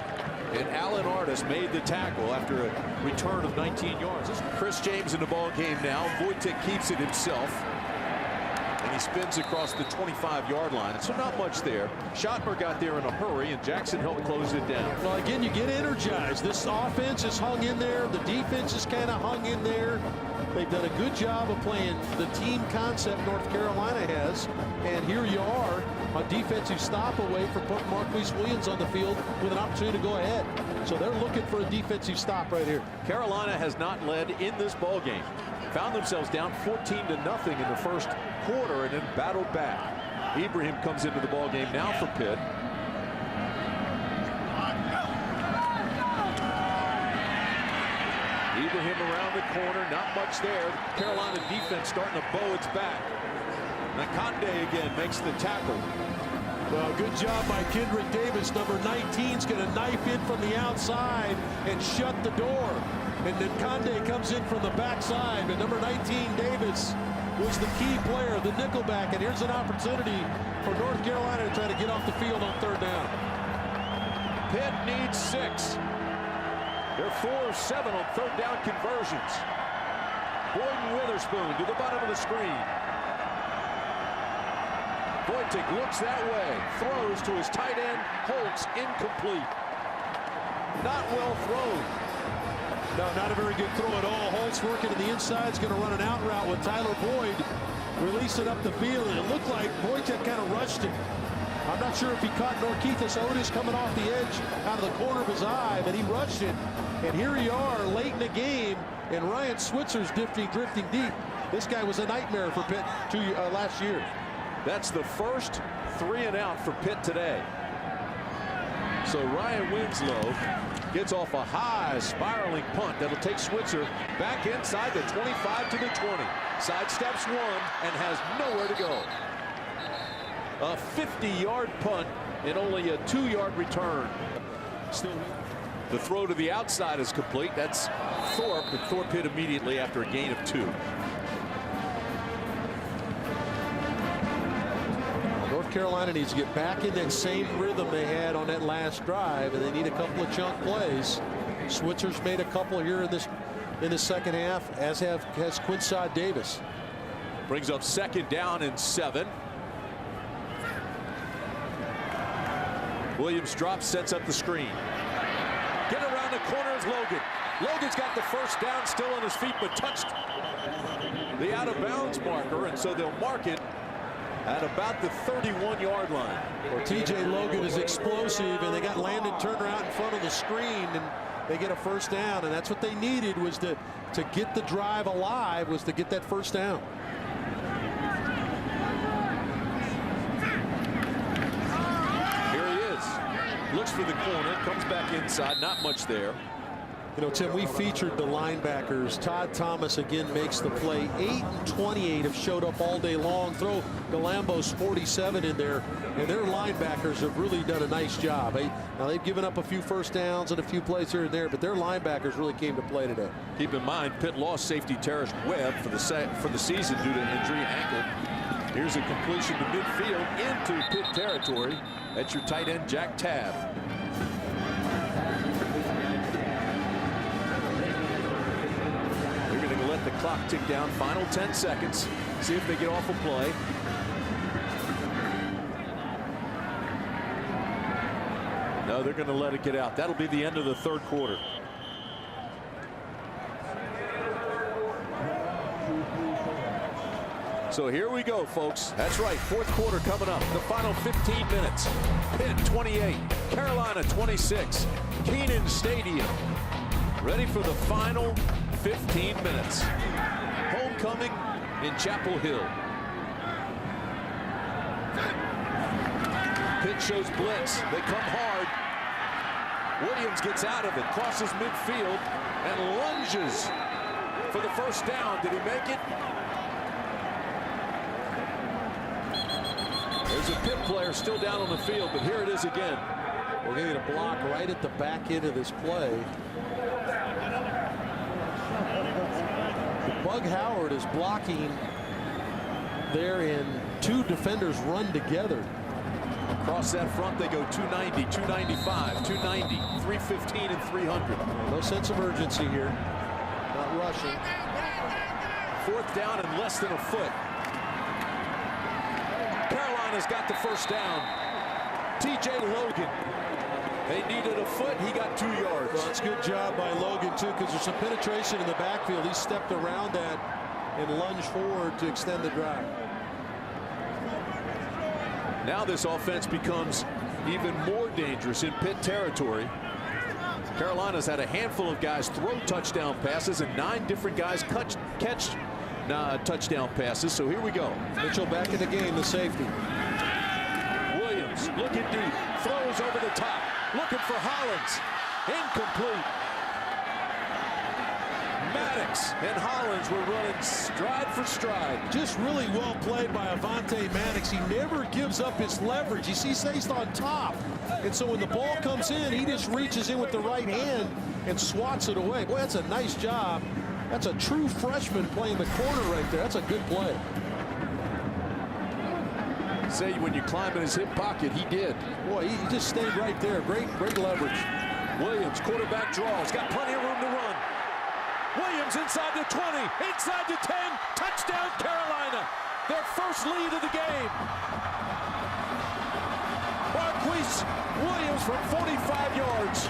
[SPEAKER 1] and Alan Artis made the tackle after a return of 19 yards. This is Chris James in the ball game now. Wojtek keeps it himself, and he spins across the 25-yard line. So not much there. Schottmer got there in a hurry, and Jackson helped close it down.
[SPEAKER 6] Well, again, you get energized. This offense is hung in there. The defense is kind of hung in there. They've done a good job of playing the team concept North Carolina has. And here you are, a defensive stop away from putting Marqise Williams on the field with an opportunity to go ahead. So they're looking for a defensive stop right here.
[SPEAKER 1] Carolina has not led in this ball game. Found themselves down 14-0 in the first quarter and then battled back. Ibrahim comes into the ball game now for Pitt. him around the corner. Not much there. Carolina defense starting to bow its back. Nakande again makes the tackle.
[SPEAKER 6] Well, good job by Kendrick Davis. Number 19 is going to knife in from the outside and shut the door. And then Nakande comes in from the backside. But number 19, Davis, was the key player, the nickelback. And here's an opportunity for North Carolina to try to get off the field on third down.
[SPEAKER 1] Pitt needs 6. They're 4 of 7 on third down conversions. Boyden Witherspoon to the bottom of the screen. Wojtek looks that way, throws to his tight end, Holtz, incomplete. Not well thrown.
[SPEAKER 6] No, not a very good throw at all. Holtz working to the inside, is going to run an out route with Tyler Boyd, release it up the field, and it looked like Wojtek kind of rushed it. I'm not sure if he caught Marqise Williams coming off the edge out of the corner of his eye, but he rushed it. And here we are late in the game, and Ryan Switzer's drifting deep. This guy was a nightmare for Pitt last year.
[SPEAKER 1] That's the first 3 and out for Pitt today. So Ryan Winslow gets off a high spiraling punt that'll take Switzer back inside the 25 to the 20. Sidesteps one and has nowhere to go. A 50-yard punt and only a 2-yard return. Still, the throw to the outside is complete. That's Thorpe, and Thorpe hit immediately after a gain of 2.
[SPEAKER 6] North Carolina needs to get back in that same rhythm they had on that last drive, and they need a couple of chunk plays. Switzer's made a couple here in the second half, as has Quinsod Davis.
[SPEAKER 1] Brings up 2nd down and 7. Williams drops, sets up the screen. Get around the corner is Logan. Logan's got the first down, still on his feet, but touched the out of bounds marker, and so they'll mark it at about the 31-yard line.
[SPEAKER 6] Well, TJ Logan is explosive, and they got Landon Turner out in front of the screen, and they get a first down, and that's what they needed, was to get the drive alive, was to get that first down.
[SPEAKER 1] Here he is. Looks for the corner, comes back inside, not much there.
[SPEAKER 6] You know, Tim, we featured the linebackers. Todd Thomas again makes the play. 8 and 28 have showed up all day long. Throw Galambo's 47 in there, and their linebackers have really done a nice job. Now, they've given up a few first downs and a few plays here and there, but their linebackers really came to play today.
[SPEAKER 1] Keep in mind, Pitt lost safety Terrence Webb for the season due to injury, ankle. Here's a completion to midfield into Pitt territory. That's your tight end, Jack Tabb. Let the clock tick down. Final 10 seconds. See if they get off a play. No, they're going to let it get out. That'll be the end of the third quarter. So here we go, folks. That's right, fourth quarter coming up. The final 15 minutes. Pitt 28, Carolina 26. Kenan Stadium. Ready for the final 15 minutes. Homecoming in Chapel Hill. Pitt shows blitz. They come hard. Williams gets out of it, crosses midfield, and lunges for the first down. Did he make it? There's a Pitt player still down on the field, but here it is again.
[SPEAKER 6] We're getting a block right at the back end of this play. Bug Howard is blocking there, and 2 defenders run together.
[SPEAKER 1] Across that front, they go 290, 295, 290, 315, and 300.
[SPEAKER 6] No sense of urgency here. Not rushing.
[SPEAKER 1] 4th down and less than a foot. Carolina's got the first down. TJ Logan. They needed a foot. He got 2 yards.
[SPEAKER 6] Well, it's a good job by Logan, too, because there's some penetration in the backfield. He stepped around that and lunged forward to extend the drive.
[SPEAKER 1] Now this offense becomes even more dangerous in Pitt territory. Carolina's had a handful of guys throw touchdown passes, and 9 different guys catch touchdown passes. So here we go.
[SPEAKER 6] Mitchell back in the game, the safety.
[SPEAKER 1] Williams looking deep, throws over the top. Looking for Hollins. Incomplete. Maddox and Hollins were running stride for stride.
[SPEAKER 6] Just really well played by Avonte Maddox. He never gives up his leverage. He stays on top. And so when the ball comes in, he just reaches in with the right hand and swats it away. Boy, that's a nice job. That's a true freshman playing the corner right there. That's a good play.
[SPEAKER 1] Say when you climb in his hip pocket, he did.
[SPEAKER 6] Boy, he just stayed right there. Great leverage.
[SPEAKER 1] Williams, quarterback draws, got plenty of room to run. Williams inside the 20, inside the 10, touchdown Carolina. Their first lead of the game. Marqise Williams from 45 yards.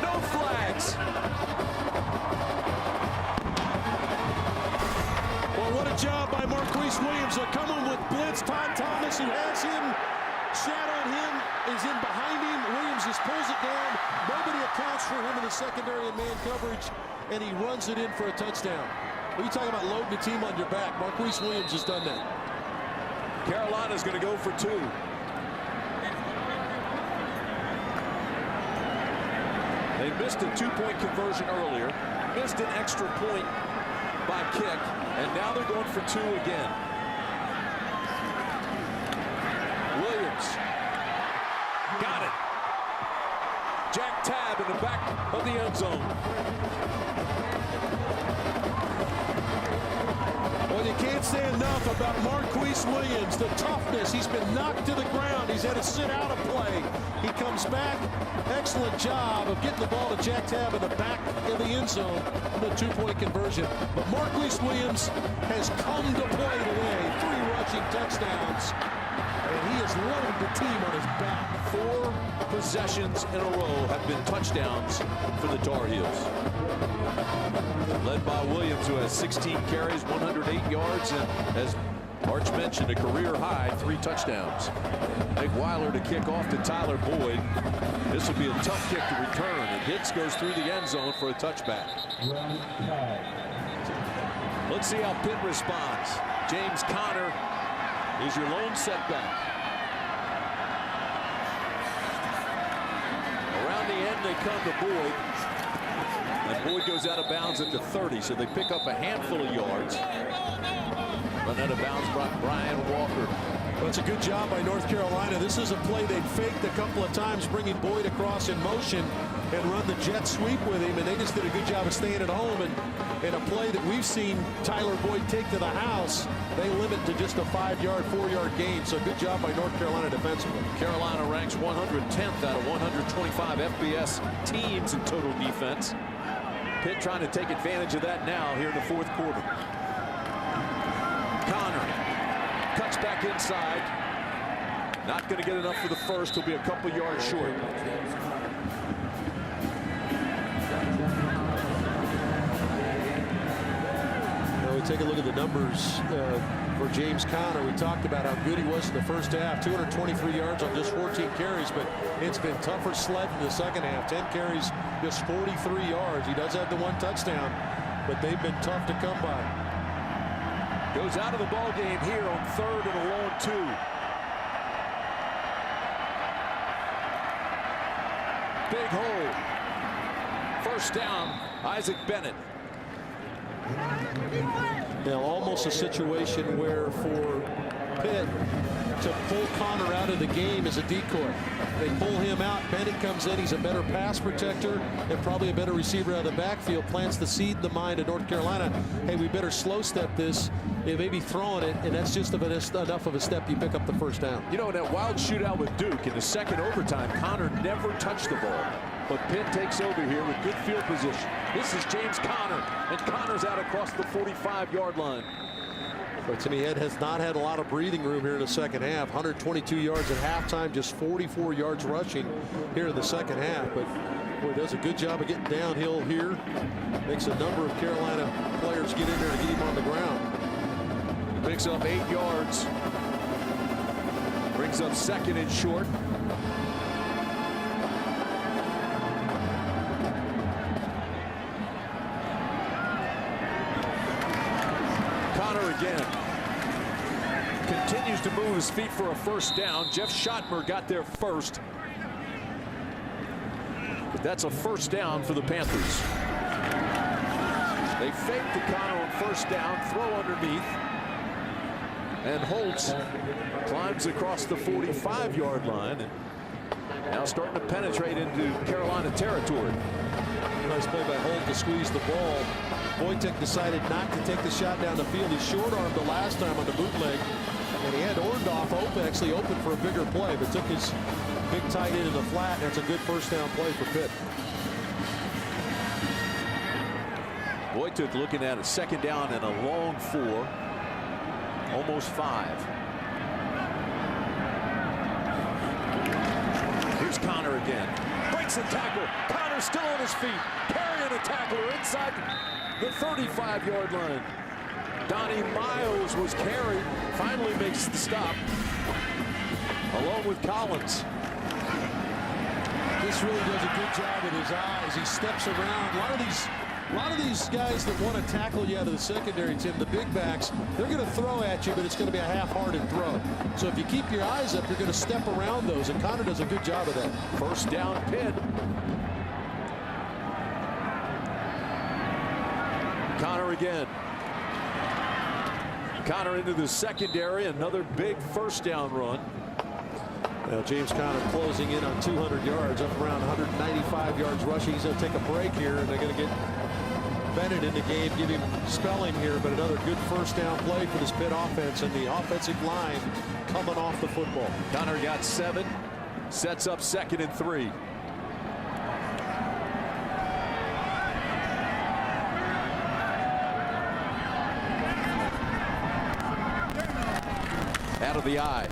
[SPEAKER 1] No flags.
[SPEAKER 6] Well, what a job by Marqise Williams. They're coming with blitz. Todd Thomas, who has him, shadowed him, is in behind him. Williams just pulls it down. Nobody accounts for him in the secondary and man coverage, and he runs it in for a touchdown. What are you talking about loading the team on your back? Marqise Williams has done that.
[SPEAKER 1] Carolina's going to go for 2. They missed a 2-point conversion earlier, missed an extra point by kick, and now they're going for 2 again. Williams got it. Jack Tabb in the back of the end zone.
[SPEAKER 6] Well, you can't say enough about Marqise Williams, the toughness. He's been knocked to the ground. He's had to sit out a play. He comes back. Excellent job of getting the ball to Jack Tabb in the back of the end zone in the 2-point conversion. But Marqise Williams has come to play today. 3 rushing touchdowns. And he has loaded the team on his back.
[SPEAKER 1] 4 possessions in a row have been touchdowns for the Tar Heels. Led by Williams, who has 16 carries, 108 yards, and as Arch mentioned, a career high 3 touchdowns. Nick Weiler to kick off to Tyler Boyd. This will be a tough kick to return. And Hicks goes through the end zone for a touchback. Let's see how Pitt responds. James Conner is your lone setback. Around the end they come to Boyd. And Boyd goes out of bounds at the 30, so they pick up a handful of yards. Run out of bounds brought Brian Walker.
[SPEAKER 6] Well, it's a good job by North Carolina. This is a play they faked a couple of times, bringing Boyd across in motion and run the jet sweep with him, and they just did a good job of staying at home. And in a play that we've seen Tyler Boyd take to the house, they limit to just a 5-yard, 4-yard gain. So good job by North Carolina defensively.
[SPEAKER 1] Carolina ranks 110th out of 125 FBS teams in total defense. Pitt trying to take advantage of that now here in the 4th quarter. Conner cuts back inside. Not going to get enough for the first. He'll be a couple yards short.
[SPEAKER 6] Now we take a look at the numbers for James Conner. We talked about how good he was in the first half. 223 yards on just 14 carries, but it's been tougher sledding in the second half. 10 carries, just 43 yards. He does have the 1 touchdown, but they've been tough to come by.
[SPEAKER 1] Goes out of the ball game here on 3rd and a long 2. Big hole. First down, Isaac Bennett.
[SPEAKER 6] Now almost a situation where for Pitt to pull Conner out of the game as a decoy. They pull him out. Bennett comes in. He's a better pass protector and probably a better receiver out of the backfield. Plants the seed in the mind of North Carolina. Hey, we better slow step this. They may be throwing it, and that's just enough of a step. You pick up the first down.
[SPEAKER 1] You know, in that wild shootout with Duke in the second overtime, Conner never touched the ball. But Pitt takes over here with good field position. This is James Conner, and Conner's out across the 45-yard line.
[SPEAKER 6] But to me, Ed has not had a lot of breathing room here in the second half. 122 yards at halftime, just 44 yards rushing here in the second half. But boy, does a good job of getting downhill here. Makes a number of Carolina players get in there to get him on the ground.
[SPEAKER 1] Picks up 8 yards. Brings up 2nd and short. Again. Continues to move his feet for a first down. Jeff Schottmer got there first. That's a first down for the Panthers. They fake the Connor on first down, throw underneath. And Holtz climbs across the 45-yard line. And now starting to penetrate into Carolina territory.
[SPEAKER 6] Nice play by Holt to squeeze the ball. Wojtek decided not to take the shot down the field. He short-armed the last time on the bootleg. And he had Orndorff actually open for a bigger play, but took his big tight end in the flat. That's a good first down play for Pitt.
[SPEAKER 1] Wojtek looking at a second down and a long 4. Almost 5. Here's Connor again. Breaks a tackle. Connor still on his feet. Carrying a tackler inside the 35-yard line. Donnie Miles was carried. Finally makes the stop. Along with Collins.
[SPEAKER 6] This really does a good job with his eyes. He steps around. A lot of these guys that want to tackle you out of the secondary, Tim, the big backs, they're going to throw at you, but it's going to be a half-hearted throw. So if you keep your eyes up, you're going to step around those, and Connor does a good job of that.
[SPEAKER 1] First down, Pitt. Connor again. Connor into the secondary, another big first down run.
[SPEAKER 6] Now James Conner closing in on 200 yards, up around 195 yards rushing. He's going to take a break here, and they're going to get Bennett in the game, give him spelling here, but another good first down play for this Pitt offense, and the offensive line coming off the football.
[SPEAKER 1] Connor got 7, sets up 2nd and 3. Out of the eye.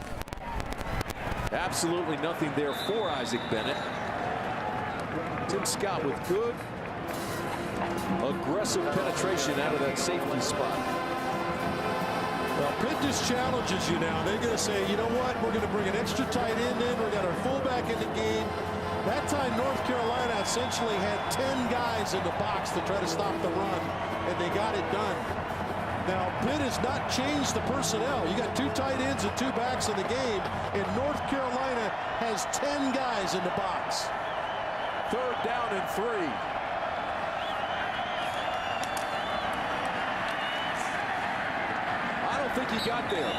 [SPEAKER 1] Absolutely nothing there for Isaac Bennett. Tim Scott with good aggressive penetration out of that safety spot.
[SPEAKER 6] Well, Pitt just challenges you now. They're going to say, you know what, we're going to bring an extra tight end in. We got our fullback in the game. That time North Carolina essentially had 10 guys in the box to try to stop the run, and they got it done. Now, Pitt has not changed the personnel. You got 2 tight ends and 2 backs in the game, and North Carolina has 10 guys in the box.
[SPEAKER 1] 3rd down and 3. I don't think he got there.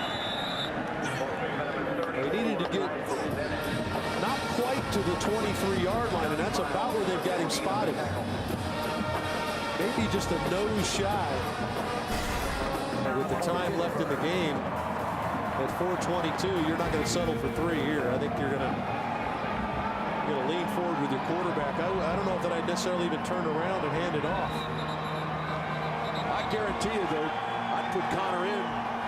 [SPEAKER 6] They needed to get not quite to the 23-yard line, and that's about where they've got him spotted. Maybe just a nose shy. With the time left in the game at 4:22, you're not going to settle for 3 here. I think you're going to lean forward with your quarterback. I don't know if that I'd necessarily even turn around and hand it off.
[SPEAKER 1] I guarantee you, though, I'd put Connor in,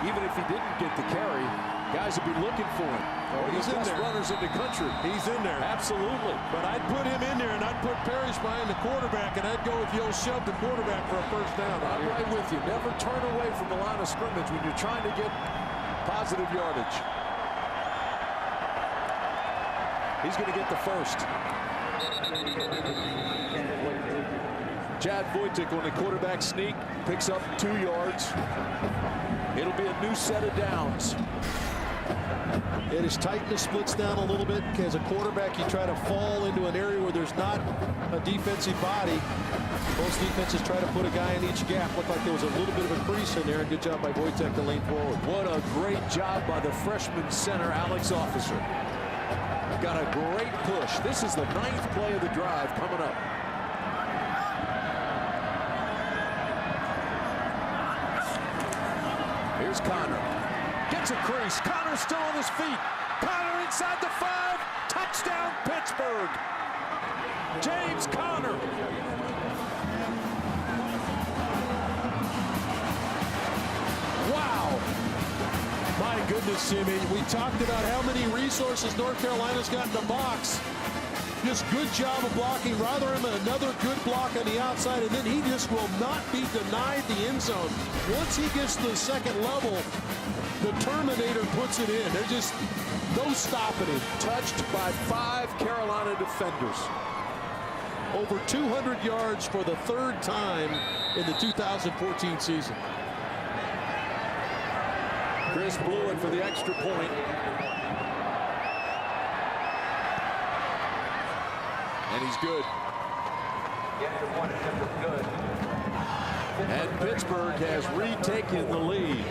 [SPEAKER 1] even if he didn't get the carry. Guys would be looking for him.
[SPEAKER 6] Oh, he's in there.
[SPEAKER 1] Runners in the country.
[SPEAKER 6] He's in there.
[SPEAKER 1] Absolutely.
[SPEAKER 6] But I'd put him in there, and I'd put Parrish behind the quarterback, and I'd go with you'll shove the quarterback for a first down.
[SPEAKER 1] I'm right with you. Never turn away from the line of scrimmage when you're trying to get positive yardage. He's going to get the first. Chad Wojtek on the quarterback sneak, picks up 2 yards. It'll be a new set of downs.
[SPEAKER 6] It is tight, the splits down a little bit. As a quarterback, you try to fall into an area where there's not a defensive body. Most defenses try to put a guy in each gap. Looked like there was a little bit of a crease in there. Good job by Wojtek to lean forward.
[SPEAKER 1] What a great job by the freshman center, Alex Officer. Got a great push. This is the 9th play of the drive coming up. Here's Connor. Gets a crease. Connor's still on his feet. Connor inside the 5. Touchdown, Pittsburgh. James Connor. Wow.
[SPEAKER 6] My goodness, Jimmy. We talked about how many resources North Carolina's got in the box. Just good job of blocking. Rotherham, another good block on the outside, and then he just will not be denied the end zone. Once he gets to the second level, the Terminator puts it in. There's just no stopping him.
[SPEAKER 1] Touched by 5 Carolina defenders.
[SPEAKER 6] Over 200 yards for the 3rd time in the 2014 season.
[SPEAKER 1] Chris blew it for the extra point. And he's good.
[SPEAKER 4] The extra point attempt is good.
[SPEAKER 1] And Pittsburgh has retaken the lead.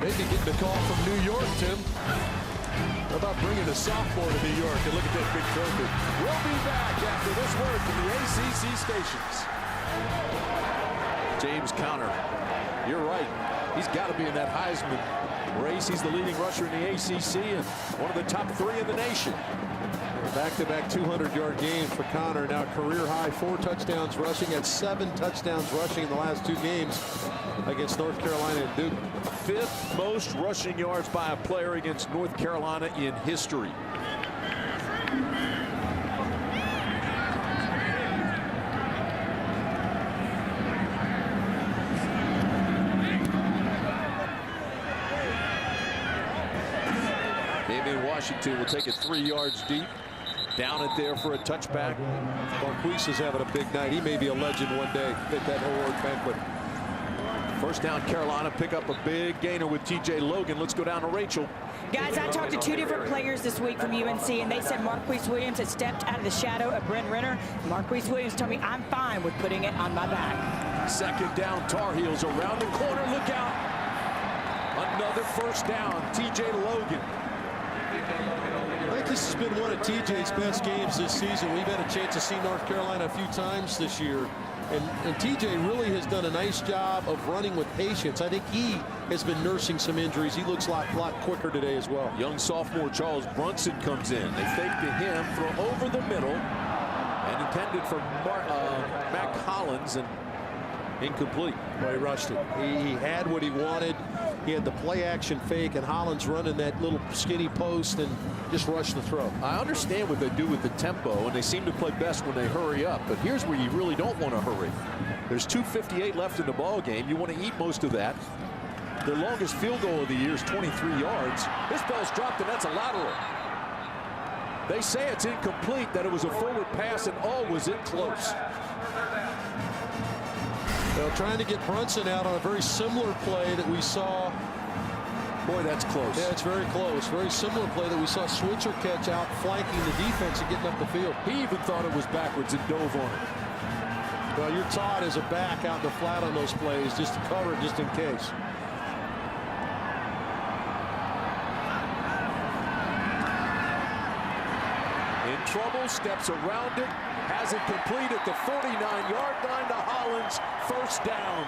[SPEAKER 6] Maybe getting a call from New York, Tim. How about bringing a sophomore to New York and look at that big trophy?
[SPEAKER 1] We'll be back after this word from the ACC stations. James Conner, you're right. He's got to be in that Heisman race. He's the leading rusher in the ACC and one of the top 3 in the nation.
[SPEAKER 6] Back-to-back 200-yard games for Conner. Now career high 4 touchdowns rushing, at 7 touchdowns rushing in the last 2 games against North Carolina and Duke.
[SPEAKER 1] 5th most rushing yards by a player against North Carolina in history. Washington will take it 3 yards deep. Down it there for a touchback.
[SPEAKER 6] Marqise is having a big night. He may be a legend one day at that award banquet.
[SPEAKER 1] First down, Carolina pick up a big gainer with TJ Logan. Let's go down to Rachel.
[SPEAKER 3] Guys, I talked to 2 different players this week from UNC, and they said Marqise Williams had stepped out of the shadow of Brent Renner. Marqise Williams told me I'm fine with putting it on my back.
[SPEAKER 1] Second down, Tar Heels around the corner. Look out. Another first down, TJ Logan.
[SPEAKER 6] I think this has been one of TJ's best games this season. We've had a chance to see North Carolina a few times this year. And TJ really has done a nice job of running with patience. I think he has been nursing some injuries. He looks a lot quicker today as well.
[SPEAKER 1] Young sophomore Charles Brunson comes in. They fake to him, throw over the middle, and intended for Mac Hollins, and incomplete.
[SPEAKER 6] Well, he rushed it. He had what he wanted. He had the play action fake, and Hollins running that little skinny post and just rushed the throw.
[SPEAKER 1] I understand what they do with the tempo, and they seem to play best when they hurry up. But here's where you really don't want to hurry. There's 2:58 left in the ball game. You want to eat most of that. Their longest field goal of the year is 23 yards. This ball's dropped, and that's a lateral. They say it's incomplete, that it was a forward pass, and oh, was it close.
[SPEAKER 6] Well, trying to get Brunson out on a very similar play that we saw.
[SPEAKER 1] Boy, that's close.
[SPEAKER 6] Yeah, it's very close. Very similar play that we saw Switzer catch out, flanking the defense and getting up the field.
[SPEAKER 1] He even thought it was backwards and dove on it.
[SPEAKER 6] Well, you're taught as a back out in the flat on those plays just to cover it just in case.
[SPEAKER 1] In trouble, steps around it, has it complete at the 49-yard line to Hollins. First down.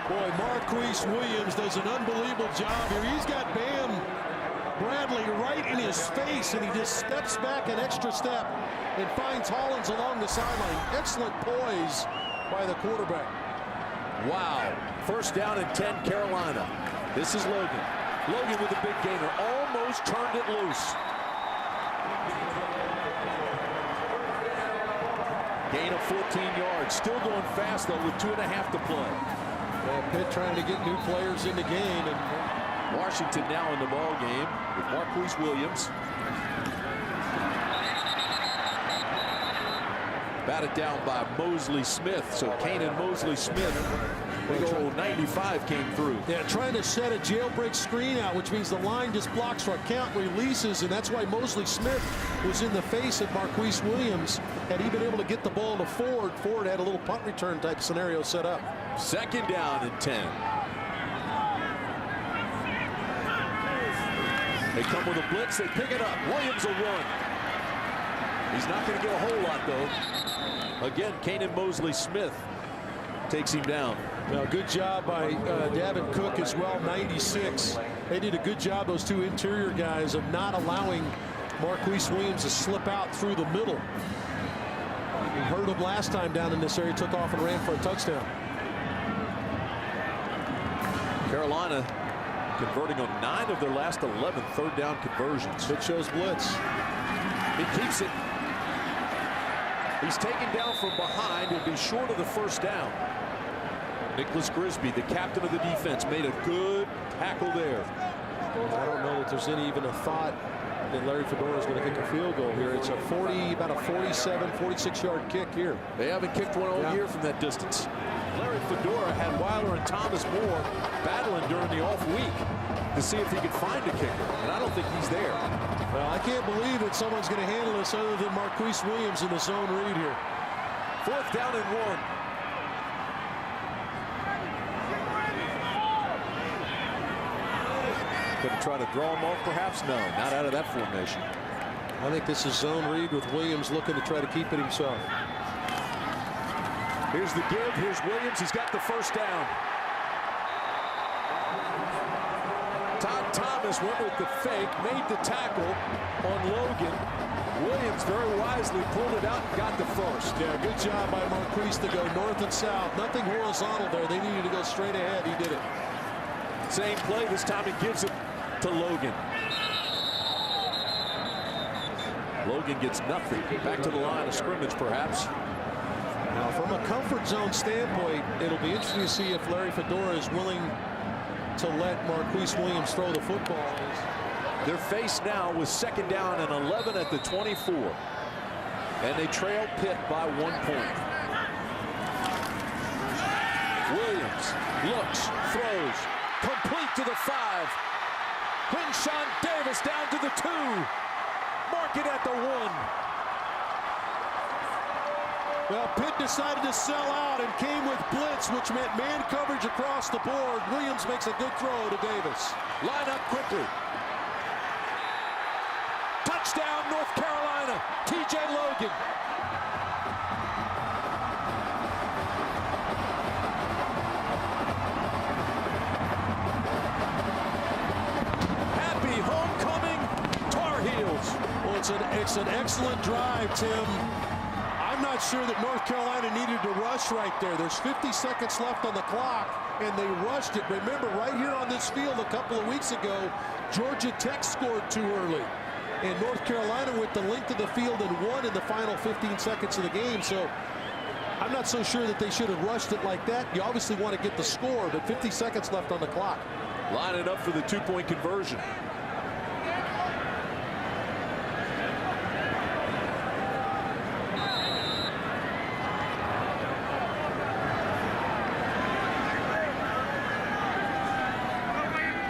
[SPEAKER 6] Boy, Marqise Williams does an unbelievable job here. He's got Bam Bradley right in his face, and he just steps back an extra step and finds Hollins along the sideline. Excellent poise by the quarterback.
[SPEAKER 1] Wow. First down and 10, Carolina. This is Logan. Logan with a big gainer. Almost turned it loose. Gain of 14 yards. Still going fast, though, with 2.5 to play.
[SPEAKER 6] Pitt trying to get new players in the game. And
[SPEAKER 1] Washington now in the ball game with Marqise Williams. Batted down by Mosley Smith. So Kanan Mosley Smith, big old 95 came through.
[SPEAKER 6] Yeah, trying to set a jailbreak screen out, which means the line just blocks for a count, releases, and that's why Mosley Smith was in the face of Marqise Williams. Had he been able to get the ball to Ford, Ford had a little punt return type scenario set up.
[SPEAKER 1] Second down and 10. They come with a blitz, they pick it up. Williams will run. He's not going to get a whole lot, though. Again, Kanan Mosley Smith takes him down.
[SPEAKER 6] Now, good job by Davin Cook as well, 96. They did a good job, those two interior guys, of not allowing Marqise Williams to slip out through the middle. We heard him last time down in this area, took off and ran for a touchdown.
[SPEAKER 1] Carolina converting on 9 of their last 11 third down conversions.
[SPEAKER 6] It shows blitz.
[SPEAKER 1] He keeps it. He's taken down from behind. He'll be short of the first down. Nicholas Grisby, the captain of the defense, made a good tackle there.
[SPEAKER 6] I don't know that there's even a thought that Larry Fedora is going to kick a field goal here. It's about a 47, 46-yard kick here.
[SPEAKER 1] They haven't kicked one all year from that distance. Larry Fedora had Weiler and Thomas Moore battling during the off week to see if he could find a kicker, and I don't think he's there.
[SPEAKER 6] Well, I can't believe that someone's going to handle this other than Marqise Williams in the zone read here.
[SPEAKER 1] 4th down and 1. Going to try to draw him off, perhaps? No, not out of that formation.
[SPEAKER 6] I think this is zone read with Williams looking to try to keep it himself.
[SPEAKER 1] Here's the give. Here's Williams. He's got the first down. Todd Thomas went with the fake, made the tackle on Logan. Williams very wisely pulled it out and got the first.
[SPEAKER 6] Yeah, good job by Marqise to go north and south. Nothing horizontal there. They needed to go straight ahead. He did it.
[SPEAKER 1] Same play. This time he gives it to Logan. Logan gets nothing. Back to the line of scrimmage, perhaps.
[SPEAKER 6] Now, from a comfort zone standpoint, it'll be interesting to see if Larry Fedora is willing to let Marqise Williams throw the football.
[SPEAKER 1] They're faced now with 2nd down and 11 at the 24. And they trail Pitt by 1 point. Williams looks, throws, complete to the 5. Quinshawn Davis down to the 2. Mark it at the 1.
[SPEAKER 6] Well, Pitt decided to sell out and came with blitz, which meant man coverage across the board. Williams makes a good throw to Davis.
[SPEAKER 1] Line up quickly. Touchdown, North Carolina. TJ Logan. Happy homecoming, Tar Heels.
[SPEAKER 6] Well, it's an excellent drive, Tim. I'm not sure that North Carolina needed to rush right there. There's 50 seconds left on the clock, and they rushed it. Remember, right here on this field a couple of weeks ago, Georgia Tech scored too early. And North Carolina went the length of the field and won in the final 15 seconds of the game. So I'm not so sure that they should have rushed it like that. You obviously want to get the score, but 50 seconds left on the clock.
[SPEAKER 1] Line it up for the 2-point conversion.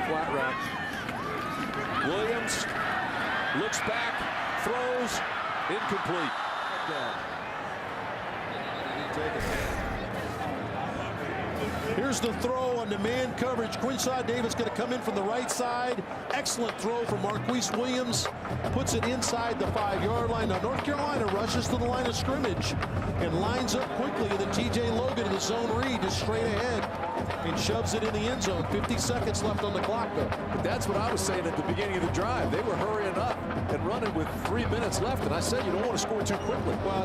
[SPEAKER 1] Flat route. Williams looks back, throws, incomplete.
[SPEAKER 6] Here's the throw on the man coverage. Quinshawn Davis going to come in from the right side. Excellent throw from Marqise Williams. Puts it inside the 5-yard line. Now North Carolina rushes to the line of scrimmage and lines up quickly. And then TJ Logan in the zone read just straight ahead and shoves it in the end zone. 50 seconds left on the clock, though.
[SPEAKER 1] But that's what I was saying at the beginning of the drive. They were hurrying up and running with 3 minutes left. And I said you don't want to score too quickly.
[SPEAKER 6] Well,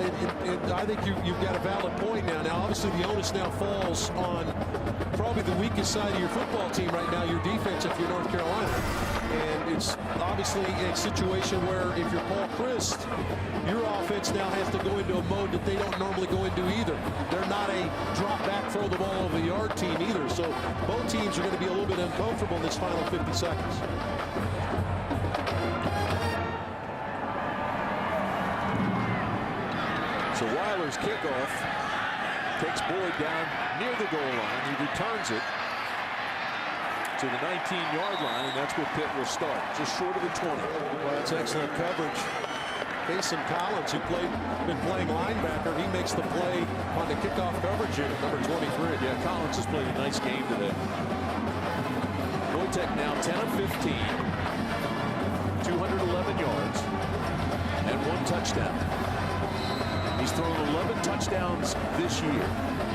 [SPEAKER 6] I think you've got a valid point now. Now, obviously, the onus now falls on probably the weakest side of your football team right now, your defense, if you're North Carolina. And it's obviously a situation where if you're Paul Chryst, your offense now has to go into a mode that they don't normally go into either. They're not a drop back, throw the ball over the yard team either. So both teams are going to be a little bit uncomfortable in this final 50 seconds.
[SPEAKER 1] So Weiler's kickoff takes Boyd down near the goal line. He returns it to the 19-yard line, and that's where Pitt will start, just short of the 20.
[SPEAKER 6] Well, that's excellent coverage. Mason Collins, who been playing linebacker, he makes the play on the kickoff coverage here, number 23.
[SPEAKER 1] Yeah, Collins has played a nice game today. Wojtek now 10 of 15, 211 yards, and 1 touchdown. He's thrown 11 touchdowns this year.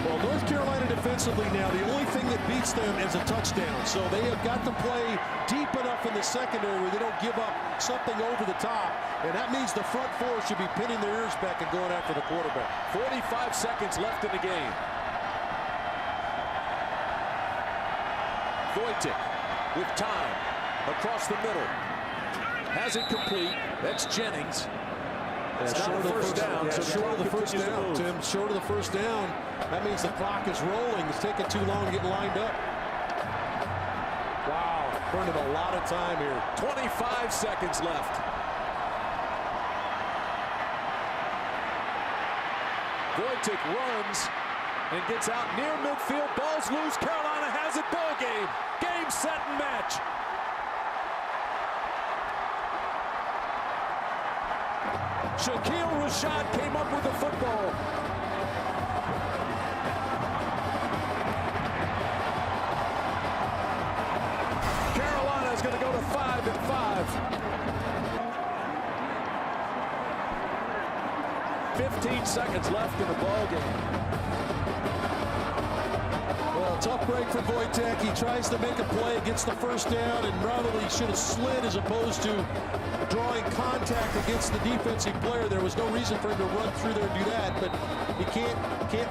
[SPEAKER 6] Well, North Carolina defensively now, the only thing that beats them is a touchdown. So they have got to play deep enough in the secondary where they don't give up something over the top. And that means the front four should be pinning their ears back and going after the quarterback.
[SPEAKER 1] 45 seconds left in the game. Wojtek with time across the middle. Has it complete. That's Jennings. It's not the first down. So
[SPEAKER 6] short of the first down, Tim. Short of the first down. That means the clock is rolling. It's taking too long to get lined up. Wow, burning a lot of time here.
[SPEAKER 1] 25 seconds left. Wojtek runs and gets out near midfield. Ball's loose. Carolina has it. Ball game. Game, set, and match. Shaquille Rashad came up with the football.
[SPEAKER 6] 2nd and 5.
[SPEAKER 1] 15 seconds left in the ball game.
[SPEAKER 6] Well, tough break for Wojtek. He tries to make a play, gets the first down, and probably should have slid as opposed to drawing contact against the defensive player. There was no reason for him to run through there and do that, but you can't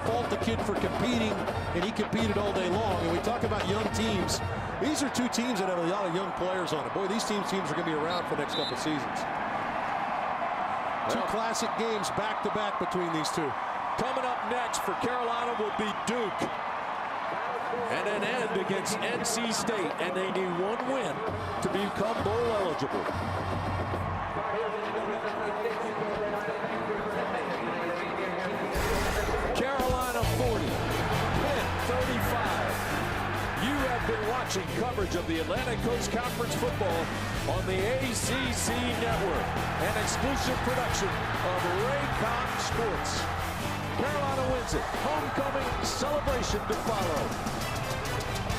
[SPEAKER 6] fault the kid for competing, and he competed all day long. And we talk about young teams. These are two teams that have a lot of young players on it. Boy, these teams are going to be around for the next couple seasons. Two classic games back-to-back between these two.
[SPEAKER 1] Coming up next for Carolina will be Duke. And an end against NC State, and they need one win to become bowl eligible. Carolina 40, Pitt 35. You have been watching coverage of the Atlantic Coast Conference football on the ACC Network, an exclusive production of Raycom Sports. Carolina wins it. Homecoming celebration to follow.